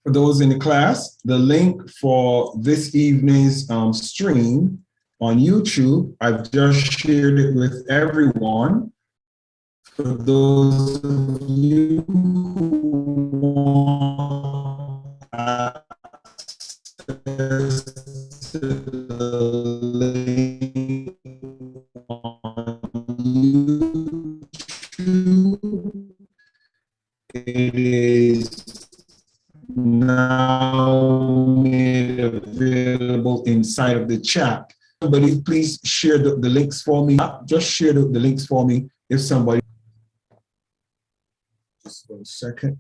For those in the class, the link for this evening's stream on YouTube, I've just shared it with everyone. For those of you who want access to the link on YouTube, it is now made available inside of the chat. Somebody please share the links for me. Just share the links for me if somebody. Just 1 second.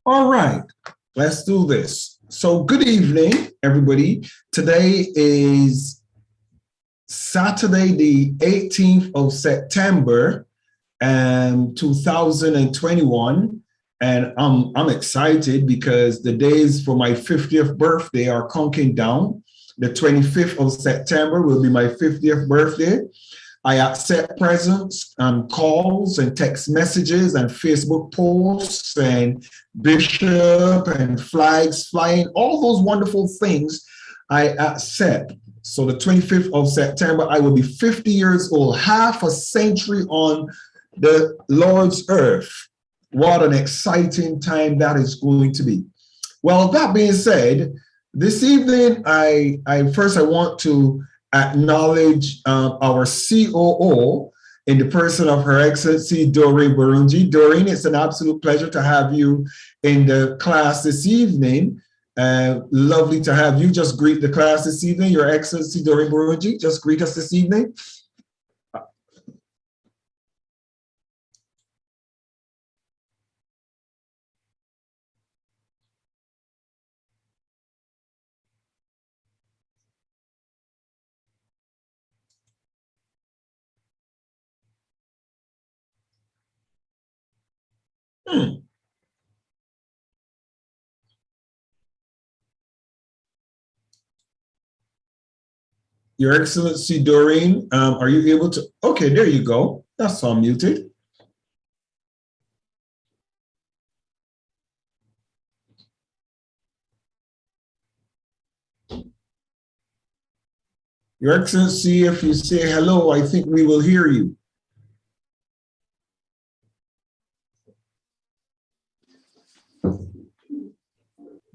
All right, let's do this. So good evening, everybody. Today is Saturday, the 18th of September, 2021. And I'm excited because the days for my 50th birthday are counting down. The 25th of September will be my 50th birthday. I accept presents and calls and text messages and Facebook posts and bishop and flags flying, all those wonderful things I accept. So the 25th of September, I will be 50 years old, half a century on the Lord's earth. What an exciting time that is going to be. Well, that being said, this evening, I want to acknowledge our COO in the person of Her Excellency Doreen Burunji. Doreen, it's an absolute pleasure to have you in the class this evening. Lovely to have you. Just greet the class this evening. Your Excellency Doreen Burunji, just greet us this evening. Your Excellency Doreen, are you able to? Okay, there you go. That's unmuted. Your Excellency, if you say hello, I think we will hear you.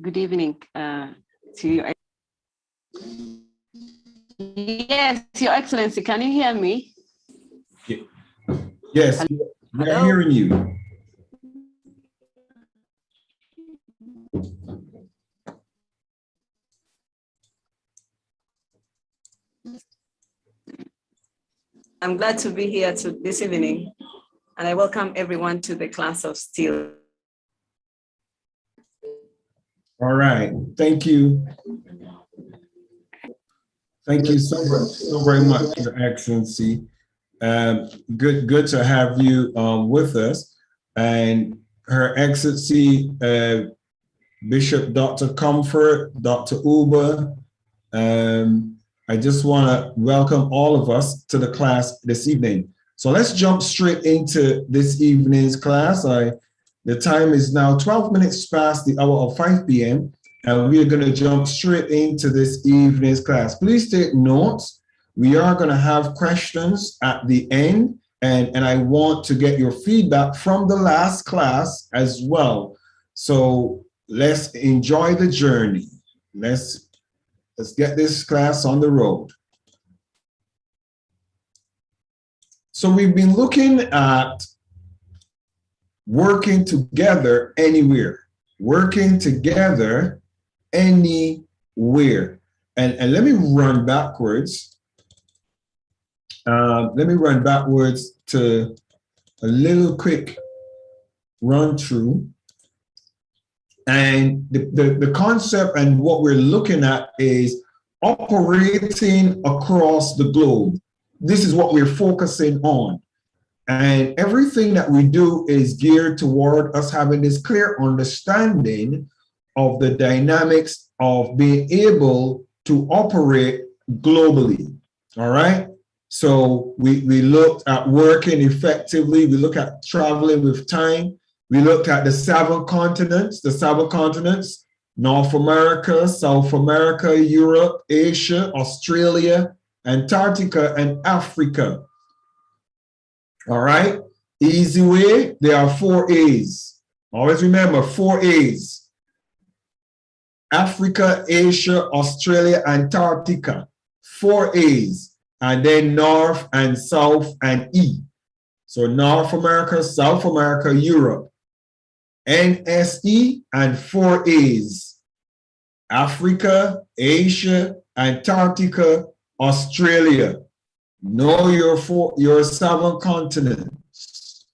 Good evening to you. Yes, Your Excellency, can you hear me? Yes, we are hearing you. I'm glad to be here this evening, and I welcome everyone to the class of Steele. All right, thank you. Thank you so very much, Your Excellency. Good to have you with us. And Her Excellency Bishop Dr. Comfort, Dr. Uber, I just want to welcome all of us to the class this evening. So let's jump straight into this evening's class. The time is now 12 minutes past the hour of 5 p.m. and we're going to jump straight into this evening's class. Please take notes. We are going to have questions at the end, and I want to get your feedback from the last class as well. So let's enjoy the journey. Let's get this class on the road. So we've been looking at working together anywhere, working together anywhere. And let me run backwards. Let me run backwards to a little quick run through. And the concept and what we're looking at is operating across the globe. This is what we're focusing on. And everything that we do is geared toward us having this clear understanding of the dynamics of being able to operate globally. All right. So we looked at working effectively. We looked at traveling with time. We looked at the seven continents, North America, South America, Europe, Asia, Australia, Antarctica, and Africa. All right. Easy way. There are 4 A's. Always remember 4 A's. Africa, Asia, Australia, Antarctica. 4 A's. And then North and South and E. So North America, South America, Europe. NSE and 4 A's. Africa, Asia, Antarctica, Australia. Know your 7 continents.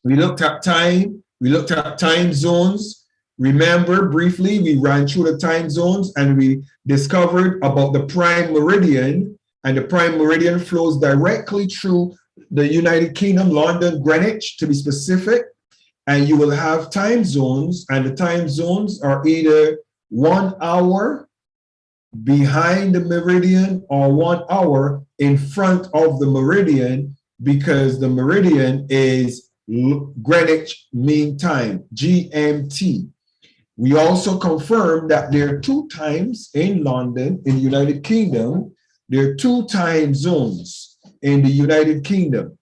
We looked at time. We looked at time zones. Remember, briefly, we ran through the time zones and we discovered about the prime meridian. And the prime meridian flows directly through the United Kingdom, London, Greenwich, to be specific. And you will have time zones, and the time zones are either 1 hour behind the meridian or 1 hour in front of the meridian, because the meridian is Greenwich Mean Time, GMT. We also confirmed that there are 2 times in London, in the United Kingdom. There are 2 time zones in the United Kingdom.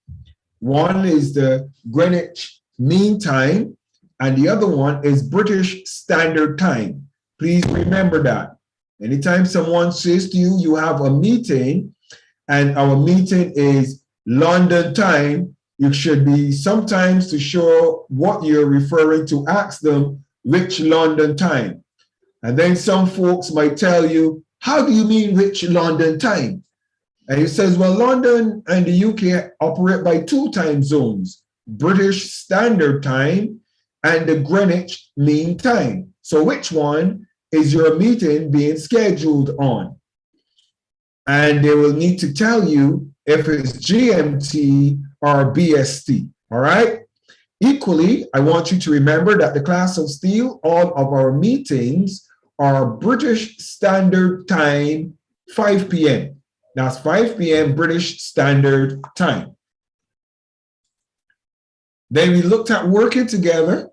One is the Greenwich Mean Time, and the other one is British Standard Time. Please remember that. Anytime someone says to you, you have a meeting and our meeting is London time, you should be sometimes, to show what you're referring to, ask them which London time. And then some folks might tell you, how do you mean which London time? And he says, well, London and the UK operate by 2 time zones, British Standard Time and the Greenwich Mean Time. So which one is your meeting being scheduled on? And they will need to tell you if it's GMT or BST, all right? Equally, I want you to remember that the class of Steele, all of our meetings are British Standard Time, 5 p.m. That's 5 p.m. British Standard Time. Then we looked at working together,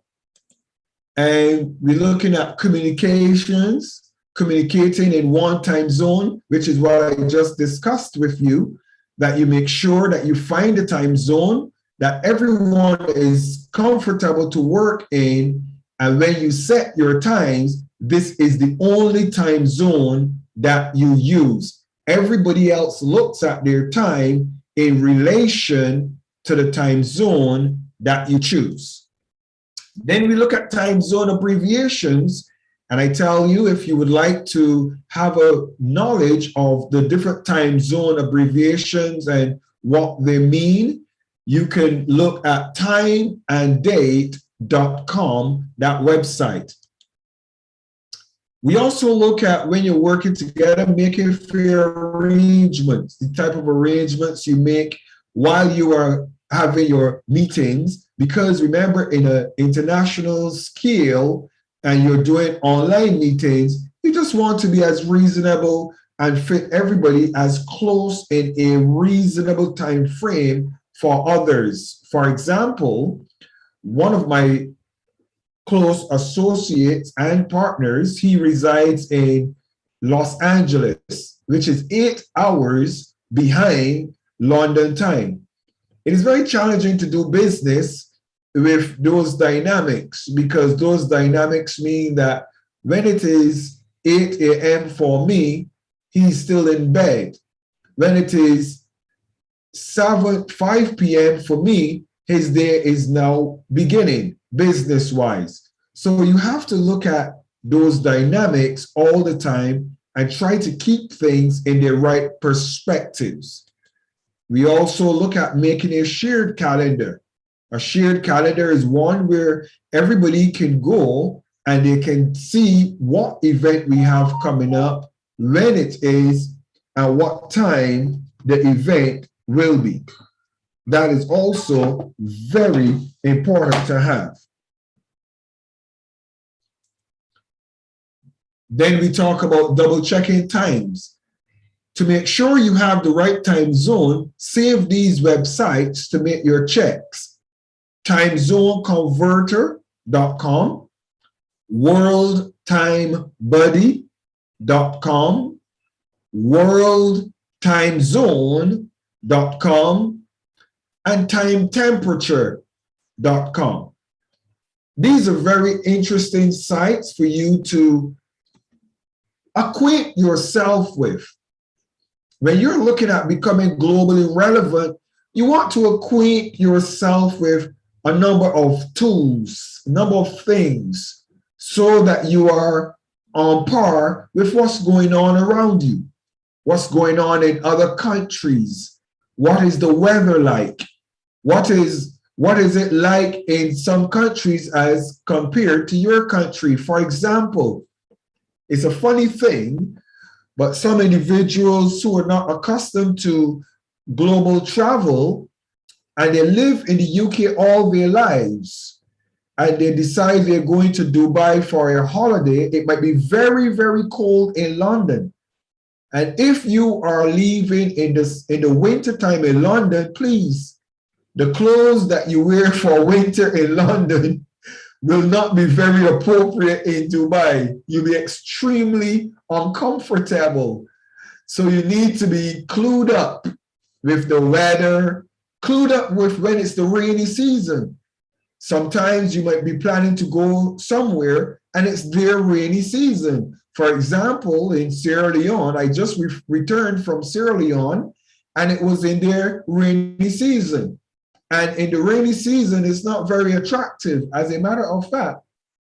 and we're looking at communications, communicating in 1 time zone, which is what I just discussed with you, that you make sure that you find a time zone that everyone is comfortable to work in. And when you set your times, this is the only time zone that you use. Everybody else looks at their time in relation to the time zone that you choose. Then we look at time zone abbreviations, and I tell you, if you would like to have a knowledge of the different time zone abbreviations and what they mean, you can look at timeanddate.com, that website. We also look at, when you're working together, making fair arrangements, the type of arrangements you make while you are having your meetings, because remember, in an international scale and you're doing online meetings, you just want to be as reasonable and fit everybody as close in a reasonable time frame for others. For example, one of my close associates and partners, he resides in Los Angeles, which is 8 hours behind London time. It is very challenging to do business with those dynamics, because those dynamics mean that when it is 8 a.m. for me, he's still in bed. When it is 5 p.m. for me, his day is now beginning business-wise. So you have to look at those dynamics all the time and try to keep things in the right perspectives. We also look at making a shared calendar. A shared calendar is one where everybody can go and they can see what event we have coming up, when it is, and what time the event will be. That is also very important to have. Then we talk about double checking times. To make sure you have the right time zone, save these websites to make your checks: timezoneconverter.com, worldtimebuddy.com, worldtimezone.com, and timetemperature.com. These are very interesting sites for you to acquaint yourself with. When you're looking at becoming globally relevant, you want to acquaint yourself with a number of tools, a number of things, so that you are on par with what's going on around you, what's going on in other countries. What is the weather like? What is it like in some countries as compared to your country? For example, it's a funny thing, but some individuals who are not accustomed to global travel and they live in the UK all their lives and they decide they're going to Dubai for a holiday, it might be very, very cold in London. And if you are leaving in the winter time in London, please, the clothes that you wear for winter in London will not be very appropriate in Dubai. You'll be extremely uncomfortable. So you need to be clued up with the weather, clued up with when it's the rainy season. Sometimes you might be planning to go somewhere and it's their rainy season. For example, in Sierra Leone, I just returned from Sierra Leone and it was in their rainy season. And in the rainy season, it's not very attractive. As a matter of fact,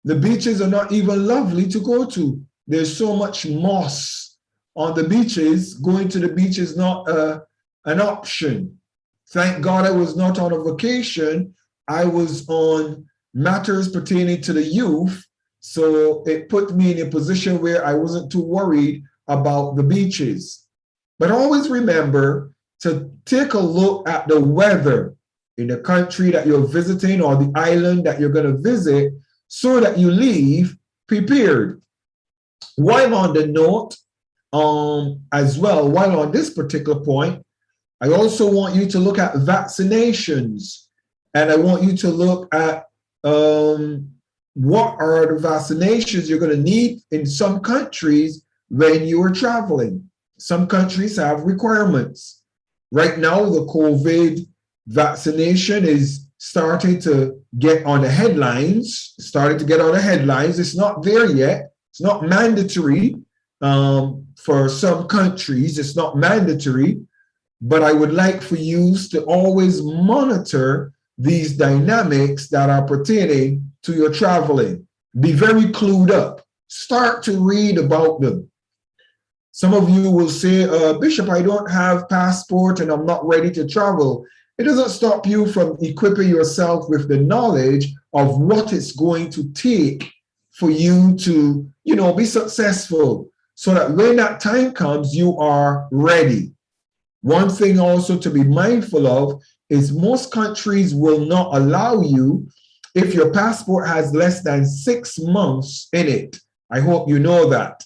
the beaches are not even lovely to go to. There's so much moss on the beaches. Going to the beach is not an option. Thank God I was not on a vacation. I was on matters pertaining to the youth. So it put me in a position where I wasn't too worried about the beaches. But always remember to take a look at the weather in the country that you're visiting or the island that you're going to visit, so that you leave prepared. While on the note, as well, while on this particular point, I also want you to look at vaccinations, and I want you to look at what are the vaccinations you're going to need in some countries when you are traveling. Some countries have requirements. Right now, the COVID vaccination is starting to get on the headlines, It's not there yet. It's not mandatory for some countries. It's not mandatory, but I would like for you to always monitor these dynamics that are pertaining to your traveling. Be very clued up. Start to read about them. Some of you will say, Bishop, I don't have passport and I'm not ready to travel. It doesn't stop you from equipping yourself with the knowledge of what it's going to take for you to, be successful, so that when that time comes, you are ready. One thing also to be mindful of is most countries will not allow you if your passport has less than 6 months in it. I hope you know that.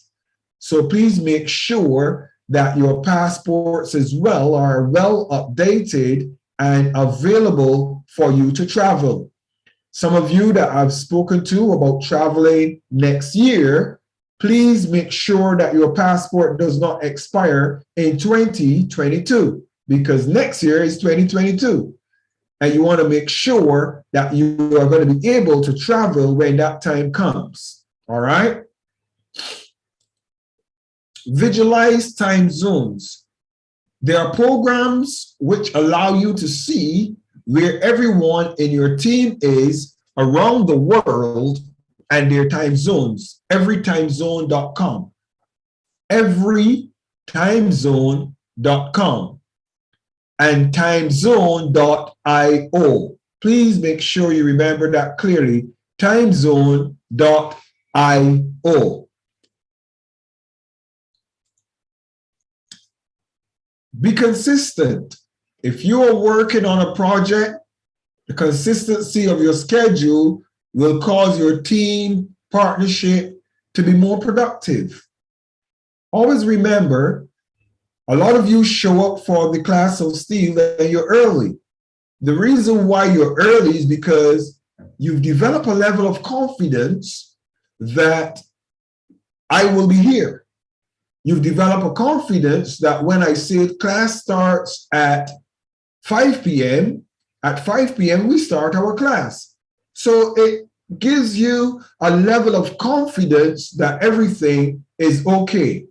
So please make sure that your passports as well are well updated and available for you to travel. Some of you that I've spoken to about traveling next year, please make sure that your passport does not expire in 2022, because next year is 2022. And you want to make sure that you are going to be able to travel when that time comes. All right? Visualize time zones. There are programs which allow you to see where everyone in your team is around the world and their time zones. Everytimezone.com. Everytimezone.com and timezone.io. Please make sure you remember that clearly. Timezone.io. Be consistent. If you are working on a project, the consistency of your schedule will cause your team partnership to be more productive. Always remember, a lot of you show up for the class of Steele and you're early. The reason why you're early is because you've developed a level of confidence that I will be here. You've developed a confidence that when I say class starts at 5 p.m., at 5 p.m. we start our class. So it gives you a level of confidence that everything is okay.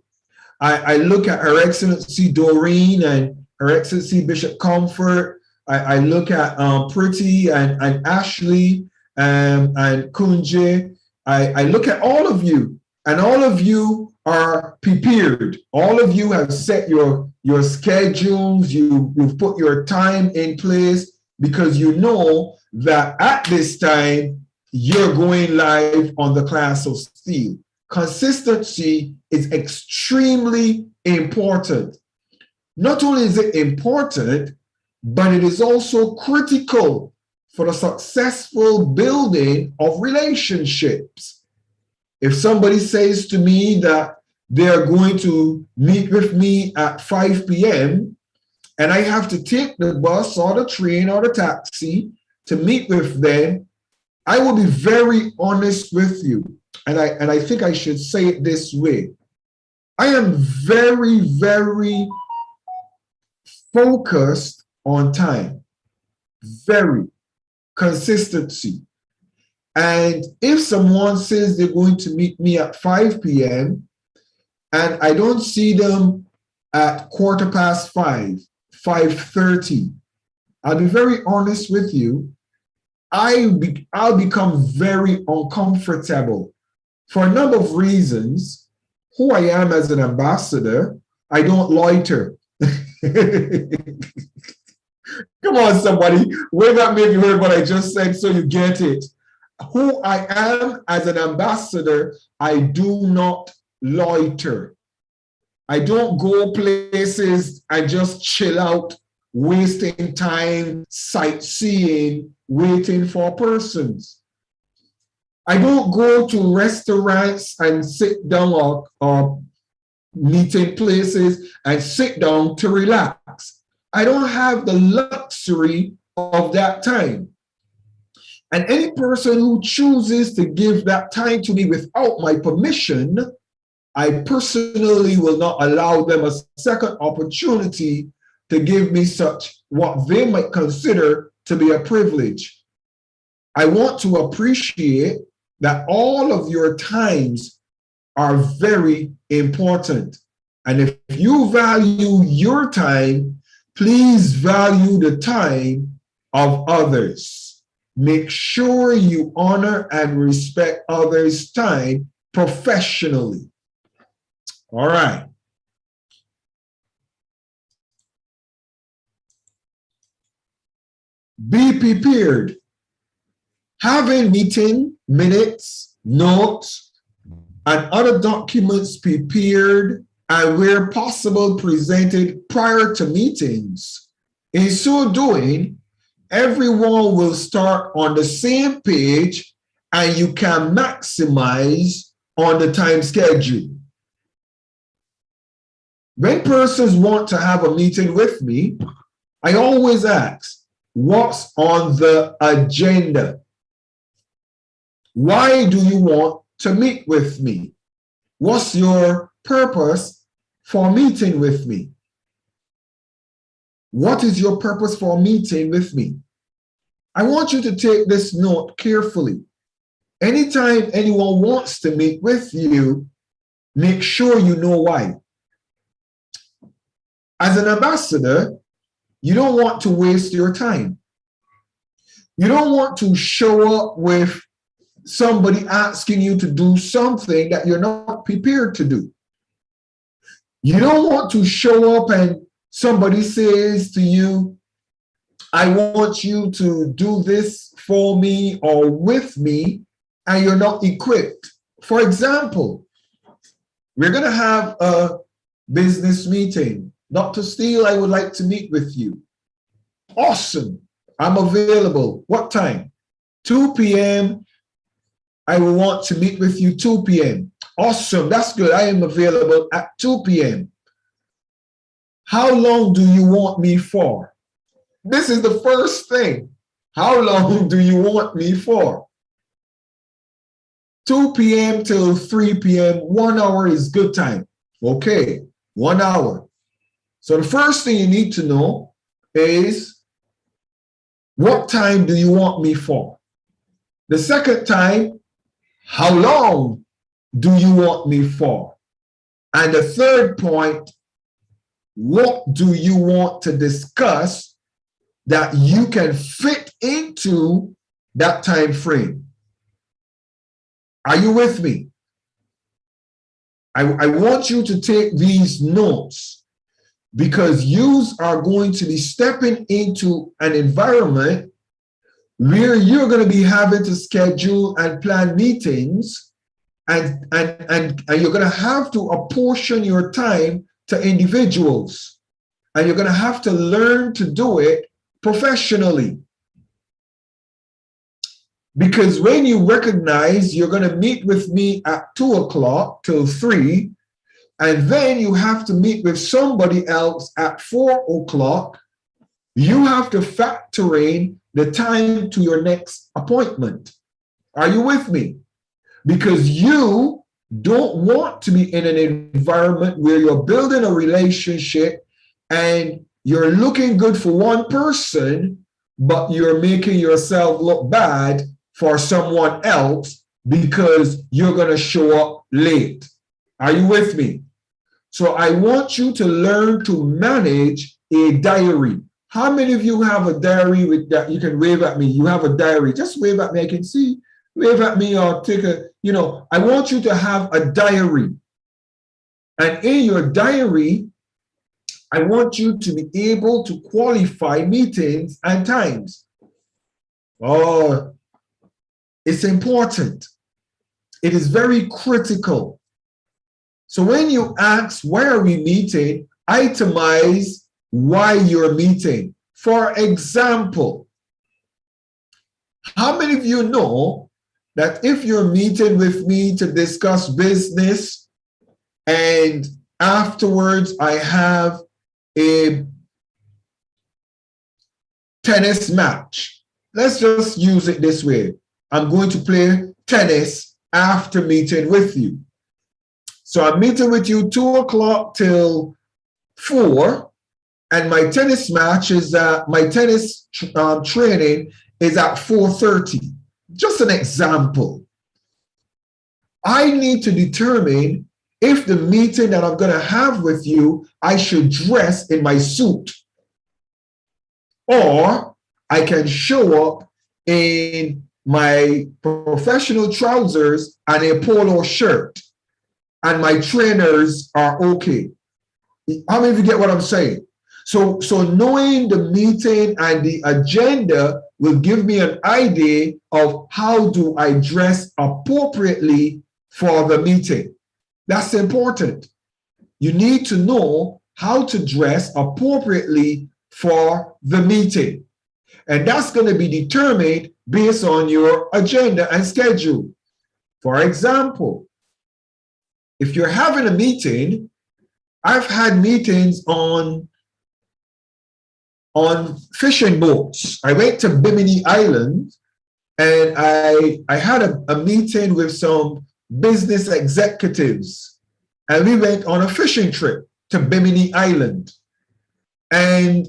I look at Her Excellency Doreen and Her Excellency Bishop Comfort. I look at Pretty and Ashley and Kunje. I look at all of you, and all of you are prepared. All of you have set your schedules. You've put your time in place because you know that at this time you're going live on the class of Steele. Consistency is extremely important. Not only is it important, but it is also critical for the successful building of relationships. If somebody says to me that they're going to meet with me at 5 p.m. and I have to take the bus or the train or the taxi to meet with them, I will be very honest with you. And I think I should say it this way. I am very, very focused on time. Very. Consistency. And if someone says they're going to meet me at 5 p.m. and I don't see them at 5:15, 5:30, I'll be very honest with you. I'll become very uncomfortable for a number of reasons. Who I am as an ambassador, I don't loiter. Come on, somebody. Wave at me if you heard what I just said so you get it. Who I am as an ambassador, I do not loiter. I don't go places and just chill out, wasting time, sightseeing, waiting for persons. I don't go to restaurants and sit down or meeting places and sit down to relax. I don't have the luxury of that time. And any person who chooses to give that time to me without my permission, I personally will not allow them a second opportunity to give me such what they might consider to be a privilege. I want to appreciate that all of your times are very important. And if you value your time, please value the time of others. Make sure you honor and respect others' time professionally. All right. Be prepared. Having meeting minutes, notes, and other documents prepared and where possible presented prior to meetings. In so doing, everyone will start on the same page and you can maximize on the time schedule. When persons want to have a meeting with me, I always ask, what's on the agenda? Why do you want to meet with me? What's your purpose for meeting with me? What is your purpose for meeting with me? I want you to take this note carefully. Anytime anyone wants to meet with you, make sure you know why. As an ambassador, you don't want to waste your time. You don't want to show up with somebody asking you to do something that you're not prepared to do. You don't want to show up and somebody says to you, I want you to do this for me or with me, and you're not equipped. For example, we're going to have a business meeting. Dr. Steele, I would like to meet with you. Awesome. I'm available. What time? 2 p.m. I will want to meet with you 2 p.m. Awesome. That's good. I am available at 2 p.m. How long do you want me for? This is the first thing. How long do you want me for? 2 p.m. till 3 p.m., 1 hour is good time. Okay, 1 hour. So the first thing you need to know is, what time do you want me for? The second time, how long do you want me for? And the third point, what do you want to discuss that you can fit into that time frame? Are you with me? I want you to take these notes, because you are going to be stepping into an environment where you're going to be having to schedule and plan meetings, and you're going to have to apportion your time to individuals, and you're going to have to learn to do it professionally. Because when you recognize you're going to meet with me at 2 o'clock till 3, and then you have to meet with somebody else at 4 o'clock, you have to factor in the time to your next appointment. Are you with me? Because you don't want to be in an environment where you're building a relationship and you're looking good for one person, but you're making yourself look bad for someone else because you're going to show up late. Are you with me? So I want you to learn to manage a diary. How many of you have a diary with that? You can wave at me. You have a diary. Just wave at me. I can see. Wave at me or take a, I want you to have a diary. And in your diary, I want you to be able to qualify meetings and times. Oh, it's important. It is very critical. So when you ask, why are we meeting? Itemize why you're meeting. For example, how many of you know that if you're meeting with me to discuss business and afterwards I have a tennis match? Let's just use it this way. I'm going to play tennis after meeting with you. So I'm meeting with you 2 o'clock till 4, and my tennis match is my tennis training is at 4:30. Just an example. I need to determine if the meeting that I'm going to have with you, I should dress in my suit, or I can show up in my professional trousers and a polo shirt, and my trainers are okay. How many of you get what I'm saying? So knowing the meeting and the agenda will give me an idea of how do I dress appropriately for the meeting. That's important. You need to know how to dress appropriately for the meeting. And that's going to be determined based on your agenda and schedule. For example, if you're having a meeting, I've had meetings on fishing boats. I went to Bimini Island and I had a meeting with some business executives, and we went on a fishing trip to Bimini Island. And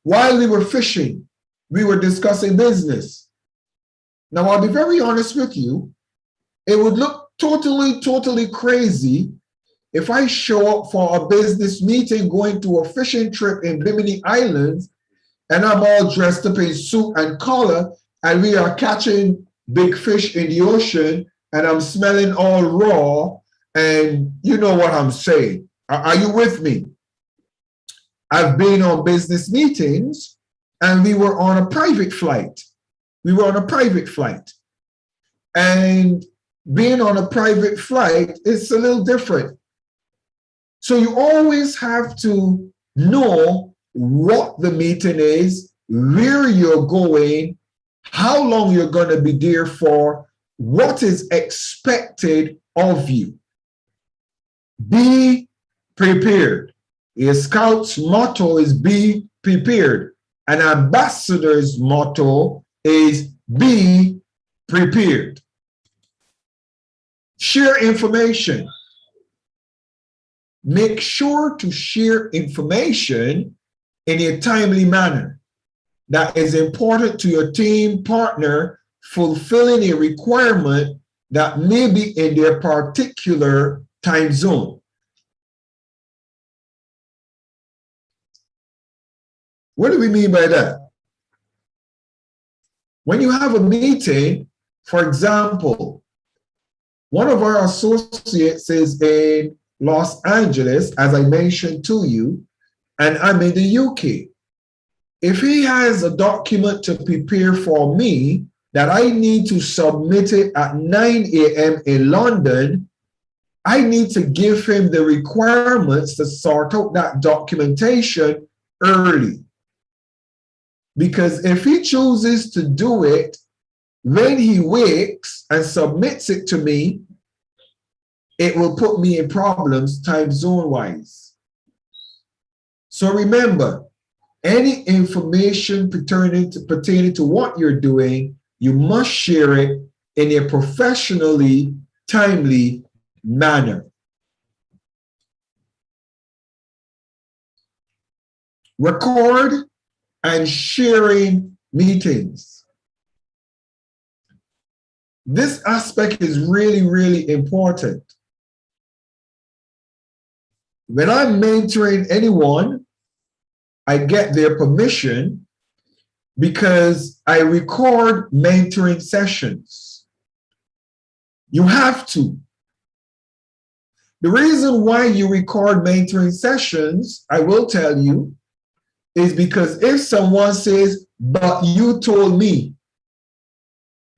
while we were fishing, we were discussing business. Now, I'll be very honest with you, it would look totally crazy if I show up for a business meeting going to a fishing trip in Bimini Islands and I'm all dressed up in suit and collar and we are catching big fish in the ocean and I'm smelling all raw, and you know what I'm saying. Are you with me? I've been on business meetings and we were on a private flight. And being on a private flight is a little different. So you always have to know what the meeting is, where you're going, how long you're going to be there for, what is expected of you. Be prepared. A scout's motto is be prepared. An ambassador's motto is be prepared. Share information. Make sure to share information in a timely manner that is important to your team partner fulfilling a requirement that may be in their particular time zone. What do we mean by that? When you have a meeting, for example, one of our associates is in Los Angeles, as I mentioned to you, and I'm in the UK. If he has a document to prepare for me that I need to submit it at 9 a.m. in London, I need to give him the requirements to sort out that documentation early. Because if he chooses to do it when he wakes and submits it to me, it will put me in problems time zone wise. So remember, any information pertaining to what you're doing, you must share it in a professionally timely manner. Record and sharing meetings. This aspect is really important. When I'm mentoring anyone, I get their permission because I record mentoring sessions. You have to. The reason why you record mentoring sessions, I will tell you, is because if someone says, but you told me,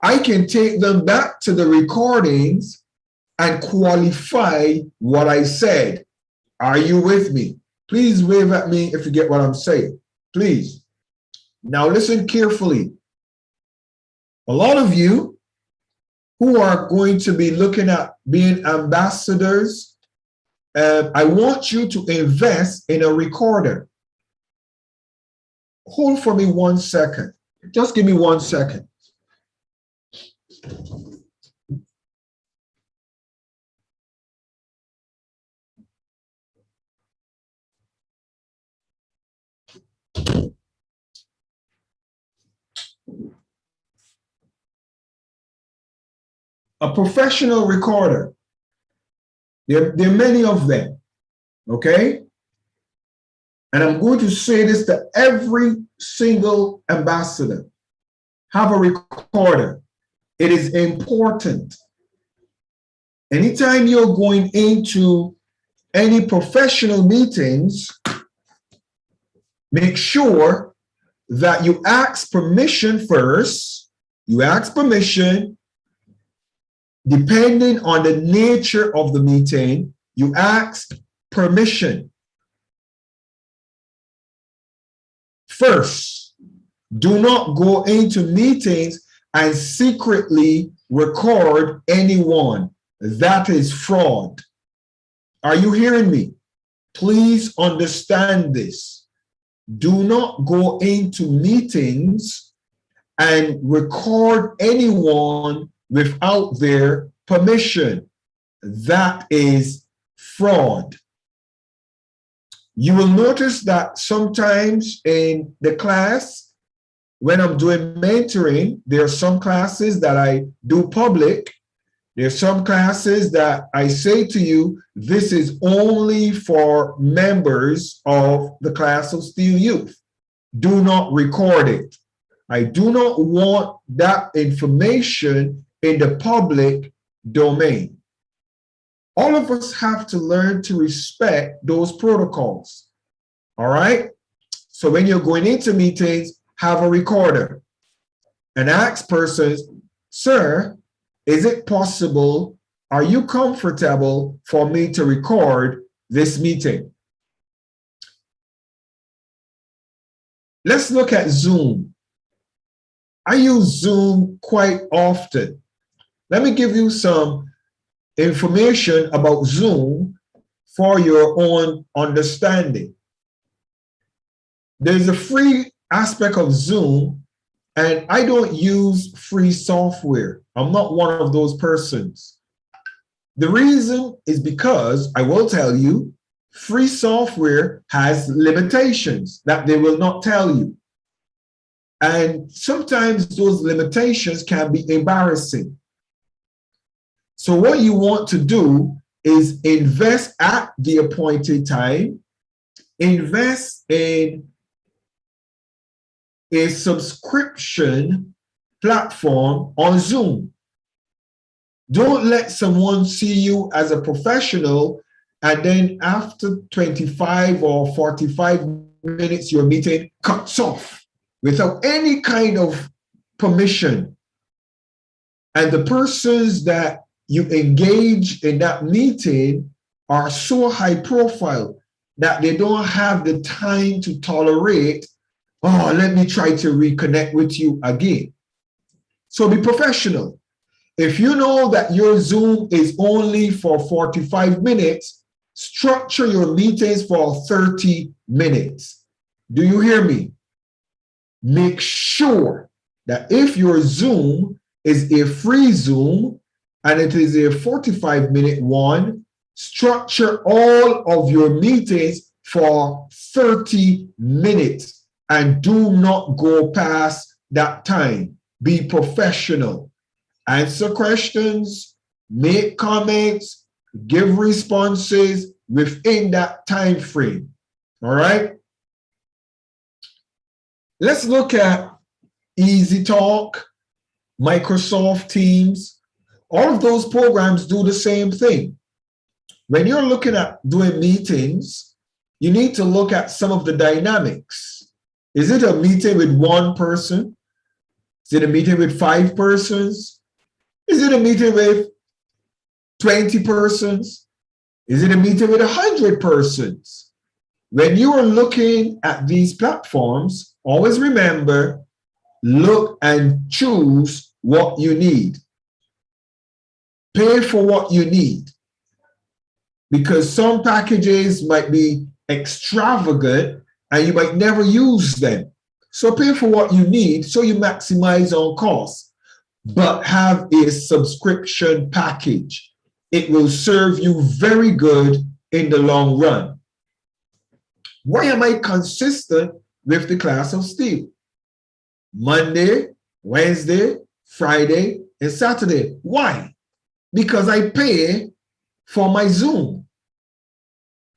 I can take them back to the recordings and qualify what I said. Are you with me? Please wave at me if you get what I'm saying. Please. Now listen carefully. A lot of you who are going to be looking at being ambassadors, I want you to invest in a recorder. Hold for me 1 second. Just give me 1 second. A professional recorder. There are many of them, okay? And I'm going to say this to every single ambassador. Have a recorder. It is important. Anytime you're going into any professional meetings, make sure that you ask permission first. You ask permission. Depending on the nature of the meeting, you ask permission. First, do not go into meetings and secretly record anyone. That is fraud. Are you hearing me? Please understand this. Do not go into meetings and record anyone without their permission. That is fraud. You will notice that sometimes in the class, when I'm doing mentoring, there are some classes that I do public. There are some classes that I say to you, this is only for members of the class of Steele Youth. Do not record it. I do not want that information in the public domain. All of us have to learn to respect those protocols. All right? So when you're going into meetings, have a recorder and ask persons, sir, is it possible, are you comfortable for me to record this meeting? Let's look at Zoom. I use Zoom quite often. Let me give you some information about Zoom for your own understanding. There's a free aspect of Zoom, and I don't use free software. I'm not one of those persons. The reason is because I will tell you, free software has limitations that they will not tell you. And sometimes those limitations can be embarrassing. So what you want to do is invest at the appointed time, invest in a subscription platform on Zoom. Don't let someone see you as a professional and then after 25 or 45 minutes, your meeting cuts off without any kind of permission. And the persons that you engage in that meeting are so high profile that they don't have the time to tolerate, oh, let me try to reconnect with you again. So be professional. If you know that your Zoom is only for 45 minutes, structure your meetings for 30 minutes. Do you hear me? Make sure that if your Zoom is a free Zoom and it is a 45-minute one, structure all of your meetings for 30 minutes and do not go past that time. Be professional. Answer questions, make comments, give responses within that time frame. All right? Let's look at Easy Talk, Microsoft Teams. All of those programs do the same thing. When you're looking at doing meetings, you need to look at some of the dynamics. Is it a meeting with one person? Is it a meeting with 5 persons? Is it a meeting with 20 persons? Is it a meeting with 100 persons? When you are looking at these platforms, always remember, look and choose what you need. Pay for what you need. Because some packages might be extravagant and you might never use them. So pay for what you need so you maximize on cost, but have a subscription package. It will serve you very good in the long run. Why am I consistent with the class of Steele? Monday, Wednesday, Friday, and Saturday. Why? Because I pay for my Zoom.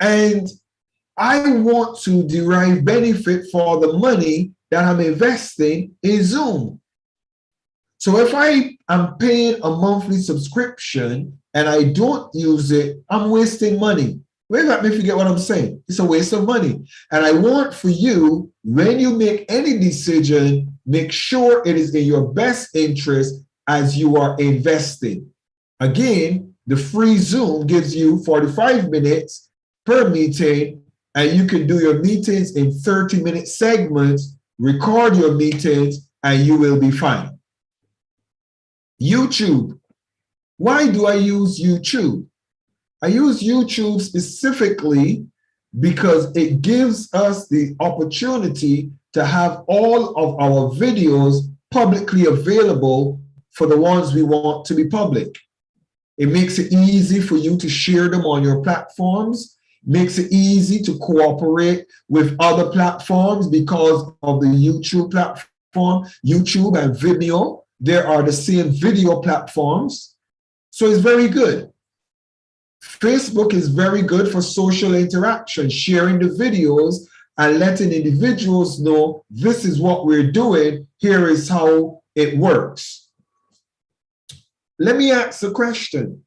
And I want to derive benefit for the money that I'm investing in Zoom. So if I am paying a monthly subscription and I don't use it, I'm wasting money. Wait, let me forget what I'm saying. It's a waste of money. And I want for you, when you make any decision, make sure it is in your best interest as you are investing. Again, the free Zoom gives you 45 minutes per meeting, and you can do your meetings in 30-minute segments, record your meetings, and you will be fine. YouTube. Why do I use YouTube? I use YouTube specifically because it gives us the opportunity to have all of our videos publicly available for the ones we want to be public. It makes it easy for you to share them on your platforms, makes it easy to cooperate with other platforms because of the YouTube platform, YouTube and Vimeo. There are the same video platforms. So it's very good. Facebook is very good for social interaction, sharing the videos and letting individuals know this is what we're doing, here is how it works. Let me ask a question.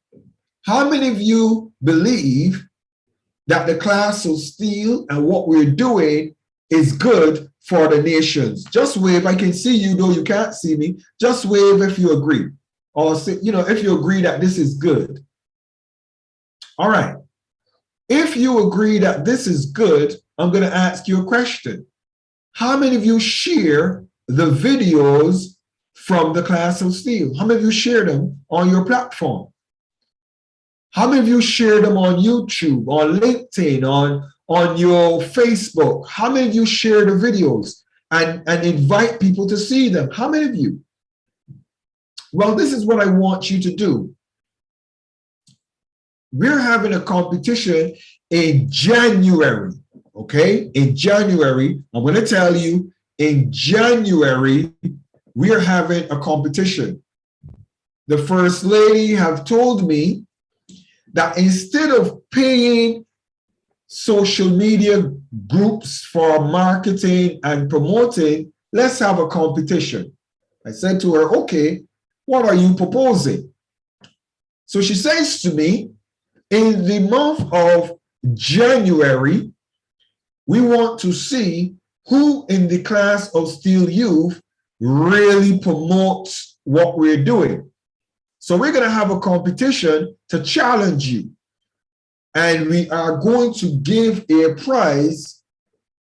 How many of you believe that the class of Steele and what we're doing is good for the nations? Just wave. I can see you, though you can't see me. Just wave if you agree. Or say, if you agree that this is good. All right. If you agree that this is good, I'm going to ask you a question. How many of you share the videos from the class of Steele? How many of you share them on your platform? How many of you share them on YouTube, on LinkedIn, on your Facebook? How many of you share the videos and invite people to see them? How many of you? Well, this is what I want you to do. We're having a competition in January, okay? In January, I'm going to tell you, in January, we're having a competition. The First Lady have told me that instead of paying social media groups for marketing and promoting, let's have a competition. I said to her, okay, what are you proposing? So she says to me, in the month of January, we want to see who in the class of Steele Youth really promotes what we're doing. So we're going to have a competition to challenge you. And we are going to give a prize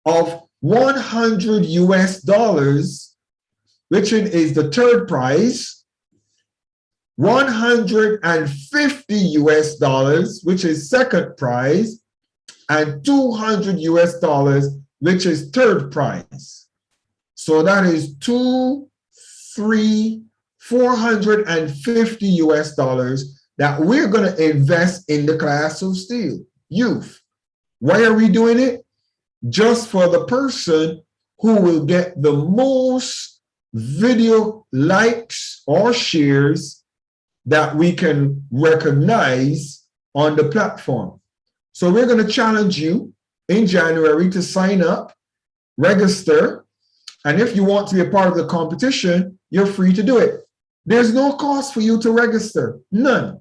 of $100 US, which is the third prize, $150 US, which is second prize, and $200 US, which is third prize. So that is $450 US that we're going to invest in the class of Steele Youth. Why are we doing it? Just for the person who will get the most video likes or shares that we can recognize on the platform. So we're going to challenge you in January to sign up, register, and if you want to be a part of the competition, you're free to do it. There's no cost for you to register, none.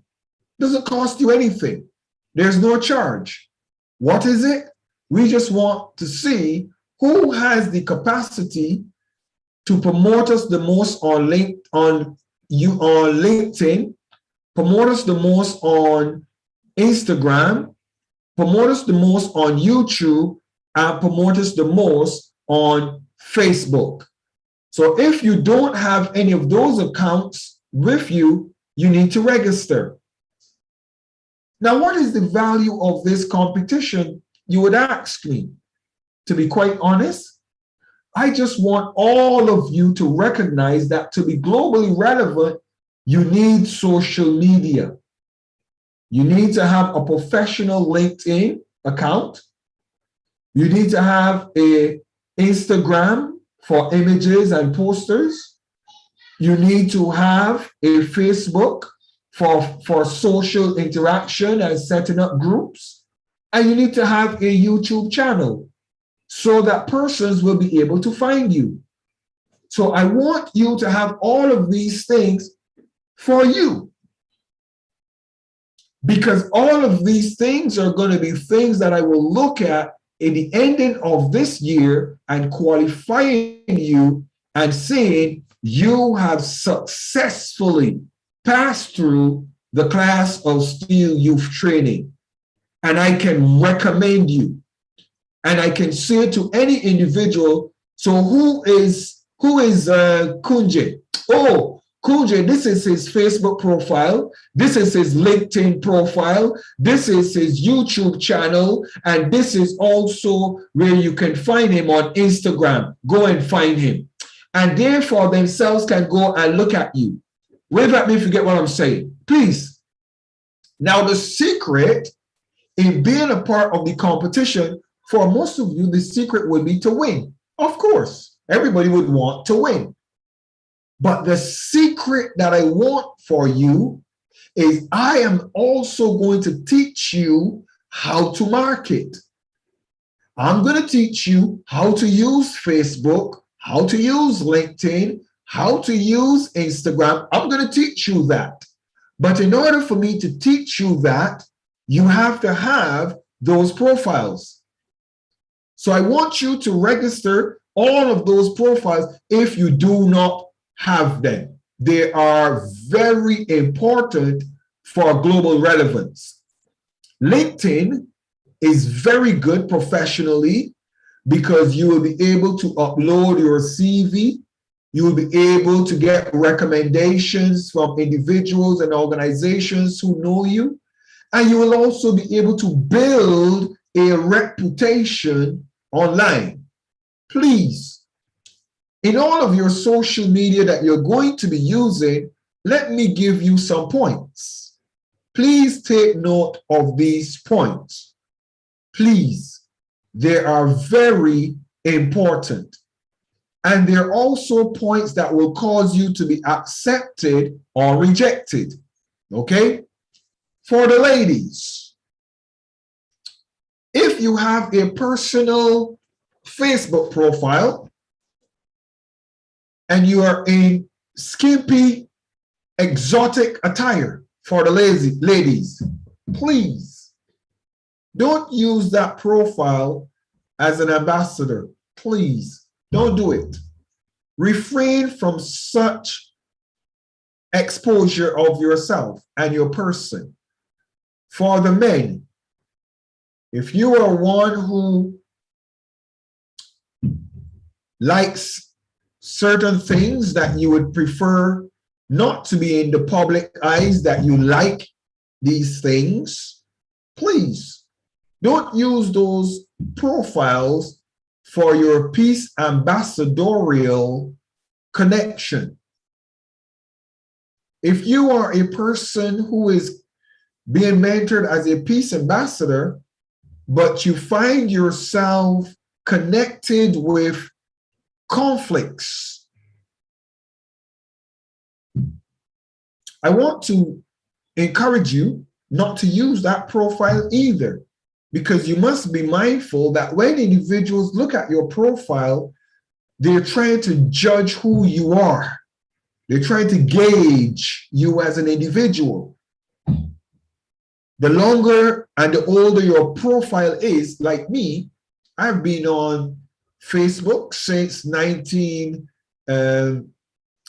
Doesn't cost you anything. There's no charge. What is it? We just want to see who has the capacity to promote us the most on LinkedIn, promote us the most on Instagram, promote us the most on YouTube, and promote us the most on Facebook. So if you don't have any of those accounts with you, you need to register. Now, what is the value of this competition, you would ask me? To be quite honest, I just want all of you to recognize that to be globally relevant, you need social media. You need to have a professional LinkedIn account. You need to have an Instagram for images and posters. You need to have a Facebook for social interaction and setting up groups. And you need to have a YouTube channel so that persons will be able to find you. So I want you to have all of these things for you, because all of these things are going to be things that I will look at in the ending of this year and qualifying you and saying you have successfully passed through the class of Steele Youth Training, and I can recommend you. And I can say to any individual, so who is Kunje? Oh, Kunje, this is his Facebook profile. This is his LinkedIn profile. This is his YouTube channel. And this is also where you can find him on Instagram. Go and find him. And therefore themselves can go and look at you. Wave at me if you get what I'm saying. Please. Now, the secret in being a part of the competition, for most of you, the secret would be to win. Of course, everybody would want to win. But the secret that I want for you is I am also going to teach you how to market. I'm going to teach you how to use Facebook, how to use LinkedIn, how to use Instagram. I'm going to teach you that. But in order for me to teach you that, you have to have those profiles. So I want you to register all of those profiles if you do not have them. They are very important for global relevance. LinkedIn is very good professionally because you will be able to upload your CV. You will be able to get recommendations from individuals and organizations who know you. And you will also be able to build a reputation online. Please, in all of your social media that you're going to be using, let me give you some points. Please take note of these points. Please, they are very important. And they're also points that will cause you to be accepted or rejected. Okay? For the ladies, if you have a personal Facebook profile and you are in skimpy, exotic attire for the ladies, please don't use that profile as an ambassador. Please don't do it. Refrain from such exposure of yourself and your person. For the men, if you are one who likes certain things that you would prefer not to be in the public eyes, that you like these things, please don't use those profiles for your peace ambassadorial connection. If you are a person who is being mentored as a peace ambassador, but you find yourself connected with conflicts, I want to encourage you not to use that profile either, because you must be mindful that when individuals look at your profile, they're trying to judge who you are. They're trying to gauge you as an individual. The longer and the older your profile is, like me, I've been on Facebook since maybe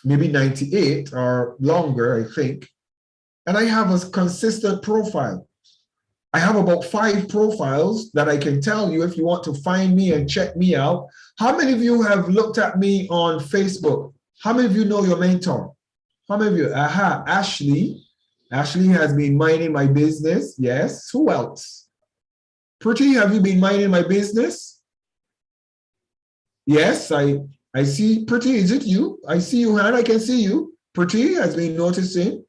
98 or longer, I think. And I have a consistent profile. I have about 5 profiles that I can tell you if you want to find me and check me out. How many of you have looked at me on Facebook? How many of you know your mentor? How many of you? Aha, Ashley. Ashley has been minding my business. Yes. Who else? Pretty, have you been minding my business? Yes, I see. Pretty, is it you? I see you, Han. I can see you. Pretty has been noticing.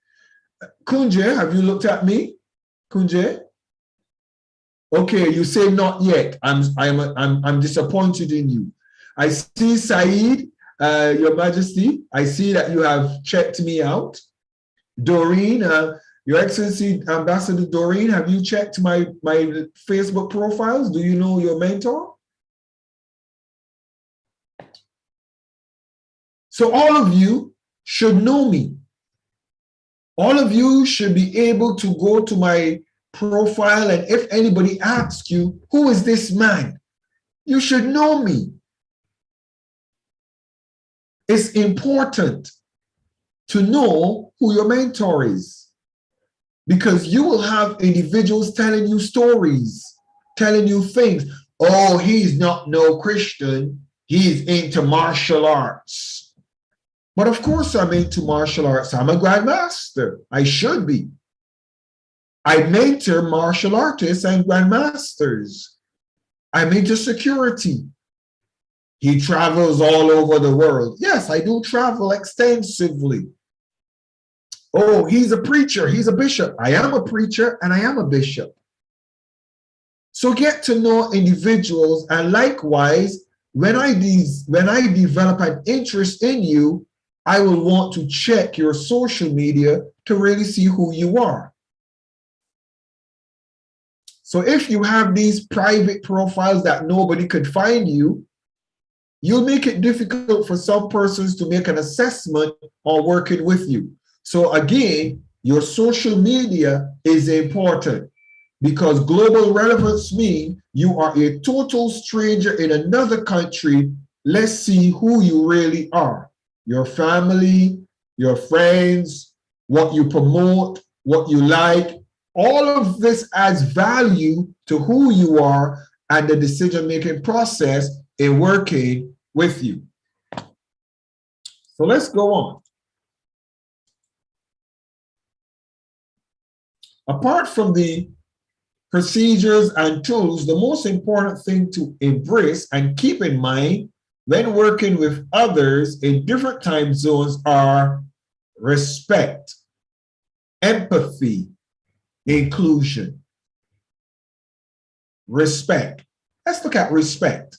Kunje, have you looked at me? Kunje? Okay, you say not yet. I'm disappointed in you. I see Saeed, Your Majesty. I see that you have checked me out. Doreen, Your Excellency Ambassador Doreen, have you checked my Facebook profiles? Do you know your mentor? So all of you should know me. All of you should be able to go to my profile, and if anybody asks you, who is this man? You should know me. It's important to know who your mentor is, because you will have individuals telling you stories, telling you things. Oh, he's not no Christian. He's into martial arts. But of course, I'm into martial arts. I'm a grandmaster. I should be. I mentor martial artists and grandmasters. I'm into security. He travels all over the world. Yes, I do travel extensively. Oh, he's a preacher. He's a bishop. I am a preacher and I am a bishop. So get to know individuals, and likewise, when I develop an interest in you, I will want to check your social media to really see who you are. So if you have these private profiles that nobody could find you, you'll make it difficult for some persons to make an assessment on working with you. So again, your social media is important, because global relevance means you are a total stranger in another country. Let's see who you really are. Your family, your friends, what you promote, what you like. All of this adds value to who you are and the decision-making process in working with you. So let's go on. Apart from the procedures and tools, the most important thing to embrace and keep in mind when working with others in different time zones are respect, empathy, inclusion. Respect. Let's look at respect.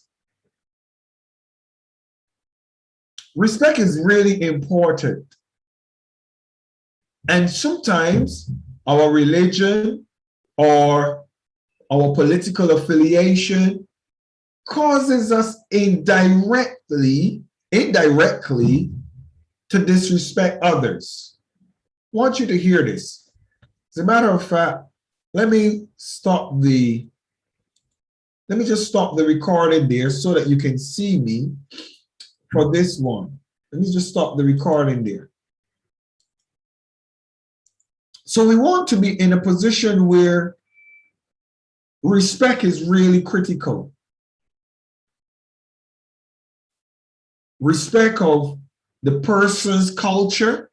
Respect is really important. And sometimes our religion or our political affiliation causes us indirectly to disrespect others. I want you to hear this. As a matter of fact, let me just stop the recording there so that you can see me for this one. Let me just stop the recording there. So we want to be in a position where respect is really critical. Respect of the person's culture,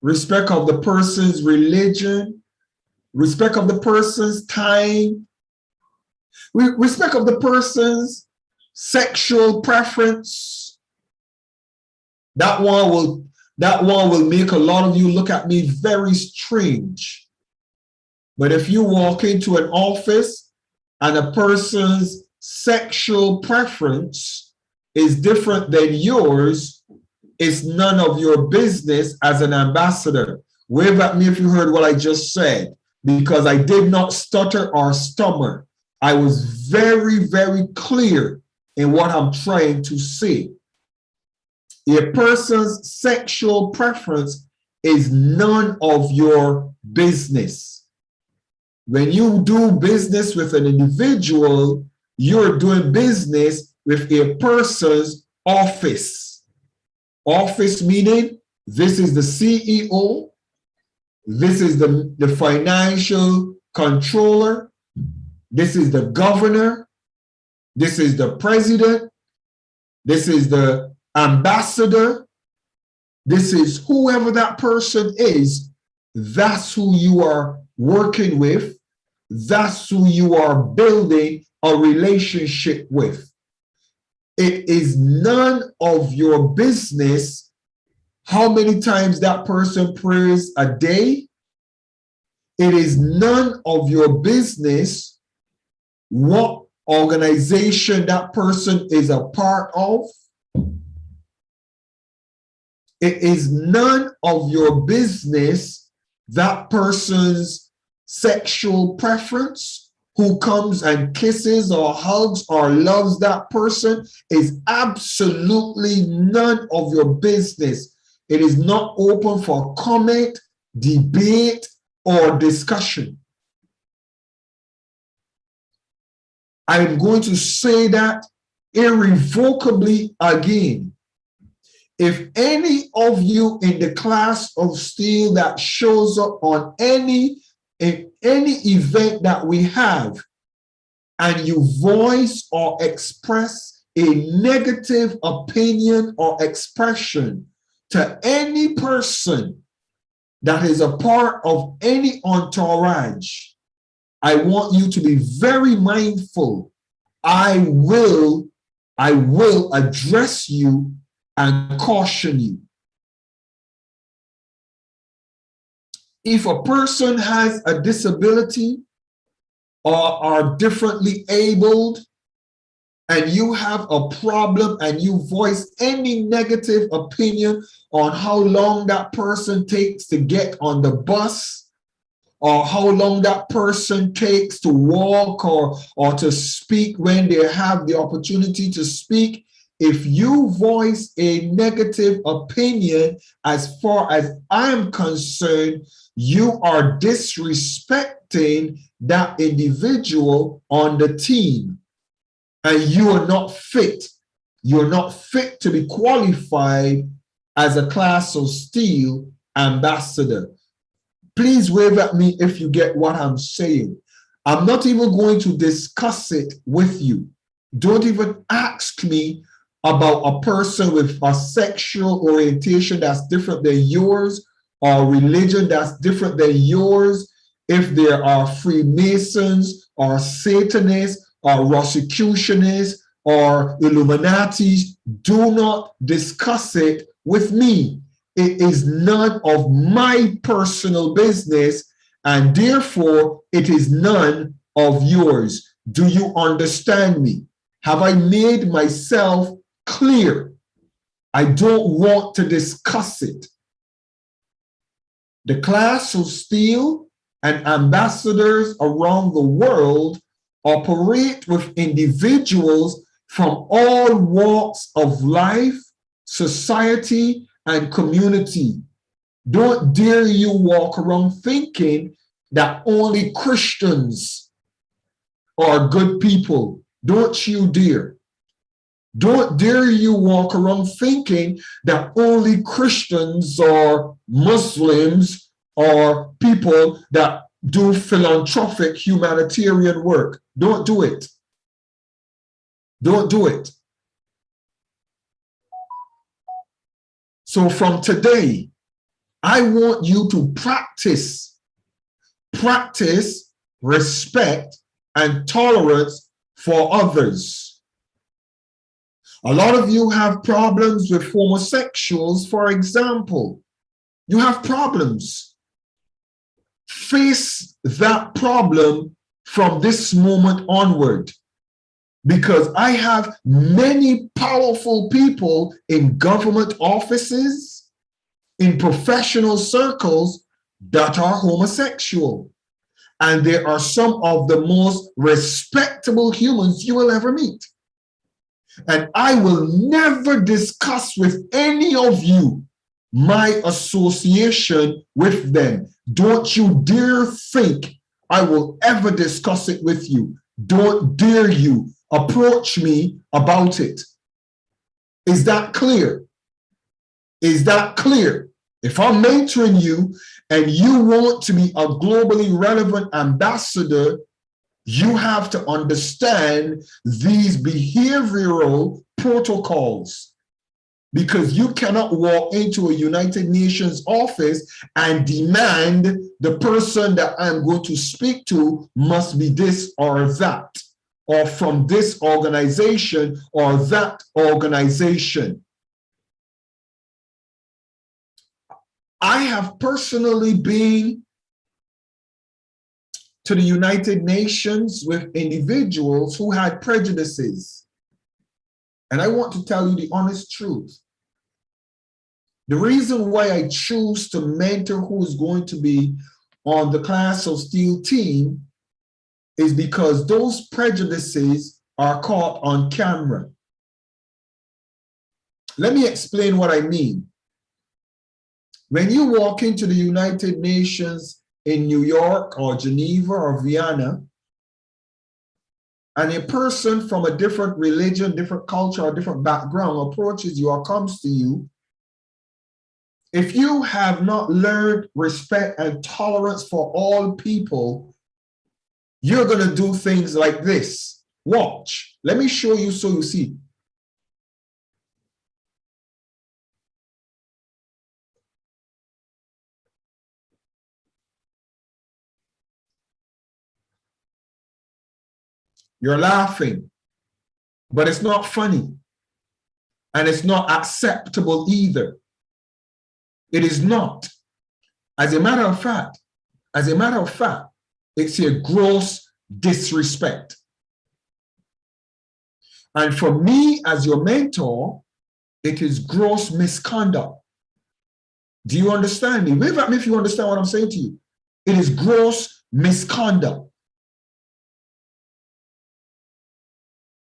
respect of the person's religion, respect of the person's time, respect of the person's sexual preference. That one will make a lot of you look at me very strange. But if you walk into an office and a person's sexual preference is different than yours, it's none of your business as an ambassador. Wave at me if you heard what I just said, because I did not stutter or stammer. I was very, very clear in what I'm trying to say. A person's sexual preference is none of your business. When you do business with an individual, you're doing business with a person's office. Office meaning this is the CEO, this is the financial controller, this is the governor, this is the president, this is the ambassador, this is whoever that person is. That's who you are working with. That's who you are building a relationship with. It is none of your business how many times that person prays a day. It is none of your business what organization that person is a part of. It is none of your business that person's sexual preference. Who comes and kisses or hugs or loves that person is absolutely none of your business. It is not open for comment, debate, or discussion. I'm going to say that irrevocably again. If any of you in the class of Steele that shows up on any event that we have, and you voice or express a negative opinion or expression to any person that is a part of any entourage, I want you to be very mindful. I will address you and caution you. If a person has a disability or are differently abled, and you have a problem and you voice any negative opinion on how long that person takes to get on the bus, or how long that person takes to walk or to speak when they have the opportunity to speak, if you voice a negative opinion, as far as I'm concerned, you are disrespecting that individual on the team. And you are not fit. You're not fit to be qualified as a class of Steele ambassador. Please wave at me if you get what I'm saying. I'm not even going to discuss it with you. Don't even ask me about a person with a sexual orientation that's different than yours, or religion that's different than yours, if there are Freemasons or Satanists or Rosicrucianists or Illuminatis. Do not discuss it with me. It is none of my personal business, and therefore it is none of yours. Do you understand me? Have I made myself clear? I don't want to discuss it. The class of Steele and ambassadors around the world operate with individuals from all walks of life, society, and community. Don't dare you walk around thinking that only Christians are good people. Don't you dare. Don't dare you walk around thinking that only Christians or Muslims or people that do philanthropic humanitarian work. Don't do it. Don't do it. So from today, I want you to practice respect and tolerance for others. A lot of you have problems with homosexuals, for example. You have problems. Face that problem from this moment onward, because I have many powerful people in government offices, in professional circles that are homosexual. And they are some of the most respectable humans you will ever meet. And I will never discuss with any of you my association with them. Don't you dare think I will ever discuss it with you. Don't dare you approach me about it. Is that clear? Is that clear? If I'm mentoring you and you want to be a globally relevant ambassador, you have to understand these behavioral protocols, because you cannot walk into a United Nations office and demand the person that I'm going to speak to must be this or that, or from this organization or that organization. I have personally been to the United Nations with individuals who had prejudices. And I want to tell you the honest truth. The reason why I choose to mentor who is going to be on the Class of Steele team is because those prejudices are caught on camera. Let me explain what I mean. When you walk into the United Nations in New York or Geneva or Vienna, and a person from a different religion, different culture, or different background approaches you or comes to you, if you have not learned respect and tolerance for all people, you're going to do things like this. Watch. Let me show you so you see. You're laughing, but it's not funny. And it's not acceptable either. It is not. As a matter of fact, it's a gross disrespect. And for me as your mentor, it is gross misconduct. Do you understand me? Wave at me if you understand what I'm saying to you. It is gross misconduct.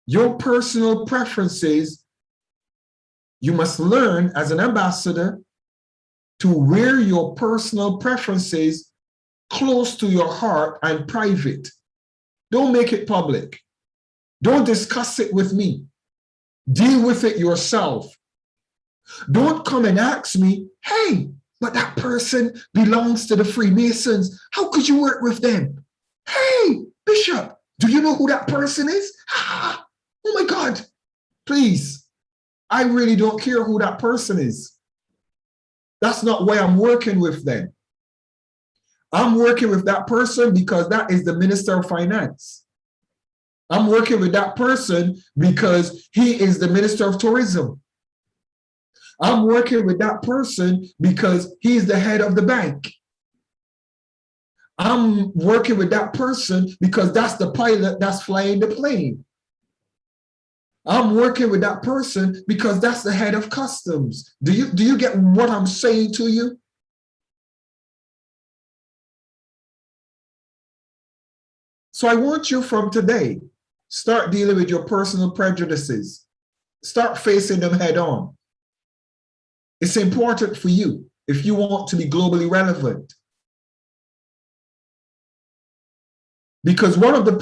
Your personal preferences, you must learn as an ambassador to wear your personal preferences close to your heart and private. Don't make it public. Don't discuss it with me. Deal with it yourself. Don't come and ask me, hey, but that person belongs to the Freemasons. How could you work with them? Hey, Bishop, do you know who that person is? Ah, oh my God, please. I really don't care who that person is. That's not why I'm working with them. I'm working with that person because that is the Minister of Finance. I'm working with that person because he is the Minister of Tourism. I'm working with that person because he's the head of the bank. I'm working with that person because that's the pilot that's flying the plane. I'm working with that person because that's the head of customs. Do you get what I'm saying to you? So I want you from today, start dealing with your personal prejudices. Start facing them head on. It's important for you if you want to be globally relevant. Because one of the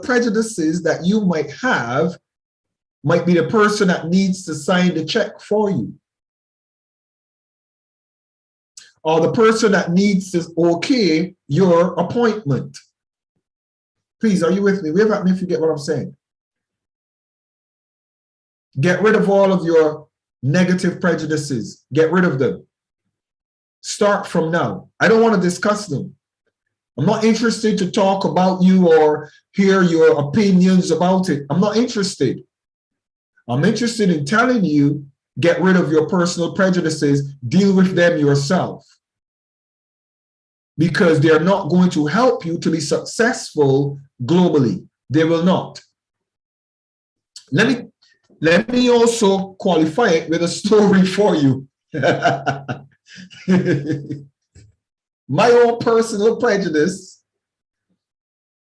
prejudices that you might have might be the person that needs to sign the check for you. Or the person that needs to okay your appointment. Please, are you with me? Wave at me if you get what I'm saying. Get rid of all of your negative prejudices. Get rid of them. Start from now. I don't want to discuss them. I'm not interested to talk about you or hear your opinions about it. I'm not interested. I'm interested in telling you, get rid of your personal prejudices, deal with them yourself. Because they're not going to help you to be successful globally. They will not. Let me also qualify it with a story for you. My own personal prejudice,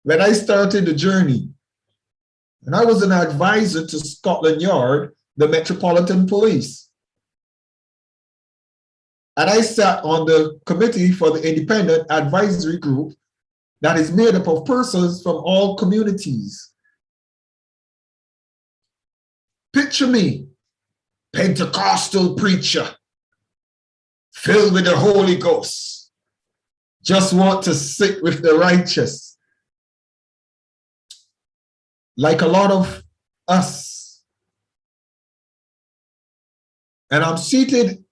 when I started the journey, and I was an advisor to Scotland Yard, the Metropolitan Police. And I sat on the committee for the independent advisory group that is made up of persons from all communities. Picture me, Pentecostal preacher, filled with the Holy Ghost. Just want to sit with the righteous. Like a lot of us. And I'm seated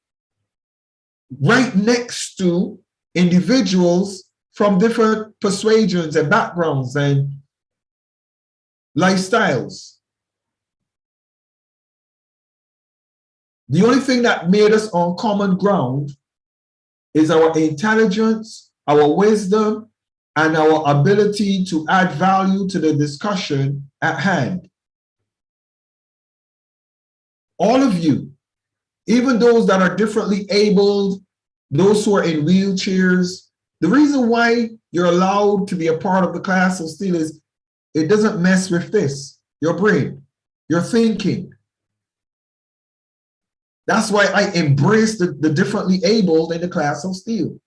right next to individuals from different persuasions and backgrounds and lifestyles. The only thing that made us on common ground is our intelligence, our wisdom, and our ability to add value to the discussion at hand. All of you, even those that are differently abled, those who are in wheelchairs, the reason why you're allowed to be a part of the class of Steele is it doesn't mess with this, your brain, your thinking. That's why I embrace the differently abled in the class of Steele.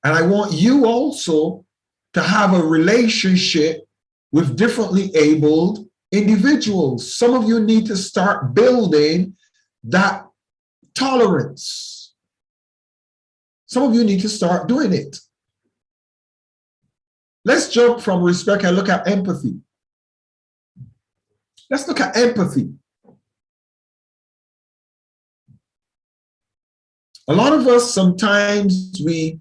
And I want you also to have a relationship with differently abled individuals. Some of you need to start building that tolerance. Some of you need to start doing it. Let's jump from respect and look at empathy. Let's look at empathy. A lot of us, sometimes we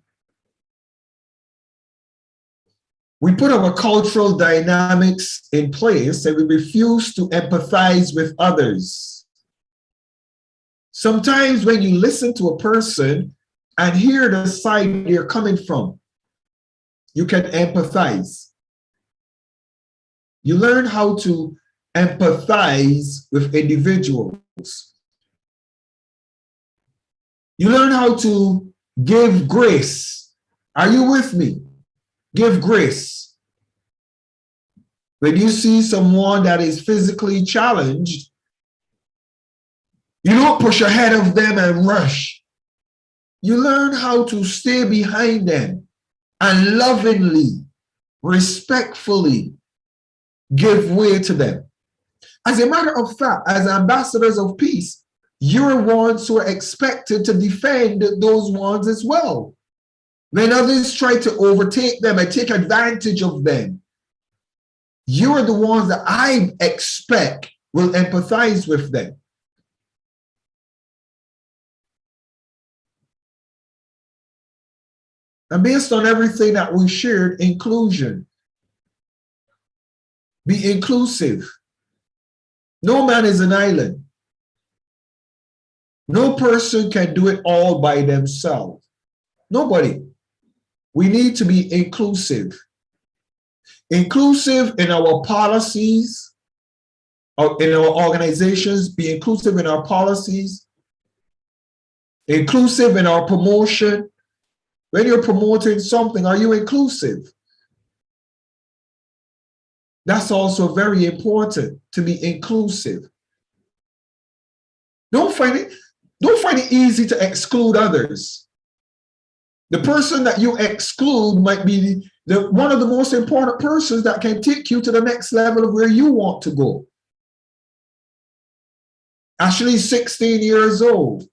We put our cultural dynamics in place and we refuse to empathize with others. Sometimes when you listen to a person and hear the side they're coming from, you can empathize. You learn how to empathize with individuals. You learn how to give grace. Are you with me? Give grace. When you see someone that is physically challenged, you don't push ahead of them and rush. You learn how to stay behind them and lovingly, respectfully give way to them. As a matter of fact, as ambassadors of peace, you're ones who are expected to defend those ones as well. When others try to overtake them and take advantage of them, you're the ones that I expect will empathize with them. And based on everything that we shared, inclusion. Be inclusive. No man is an island. No person can do it all by themselves. Nobody. We need to be inclusive. Inclusive in our policies, in our organizations, be inclusive in our policies, inclusive in our promotion. When you're promoting something, are you inclusive? That's also very important, to be inclusive. Don't find it easy to exclude others. The person that you exclude might be one of the most important persons that can take you to the next level of where you want to go. Ashley's 16 years old.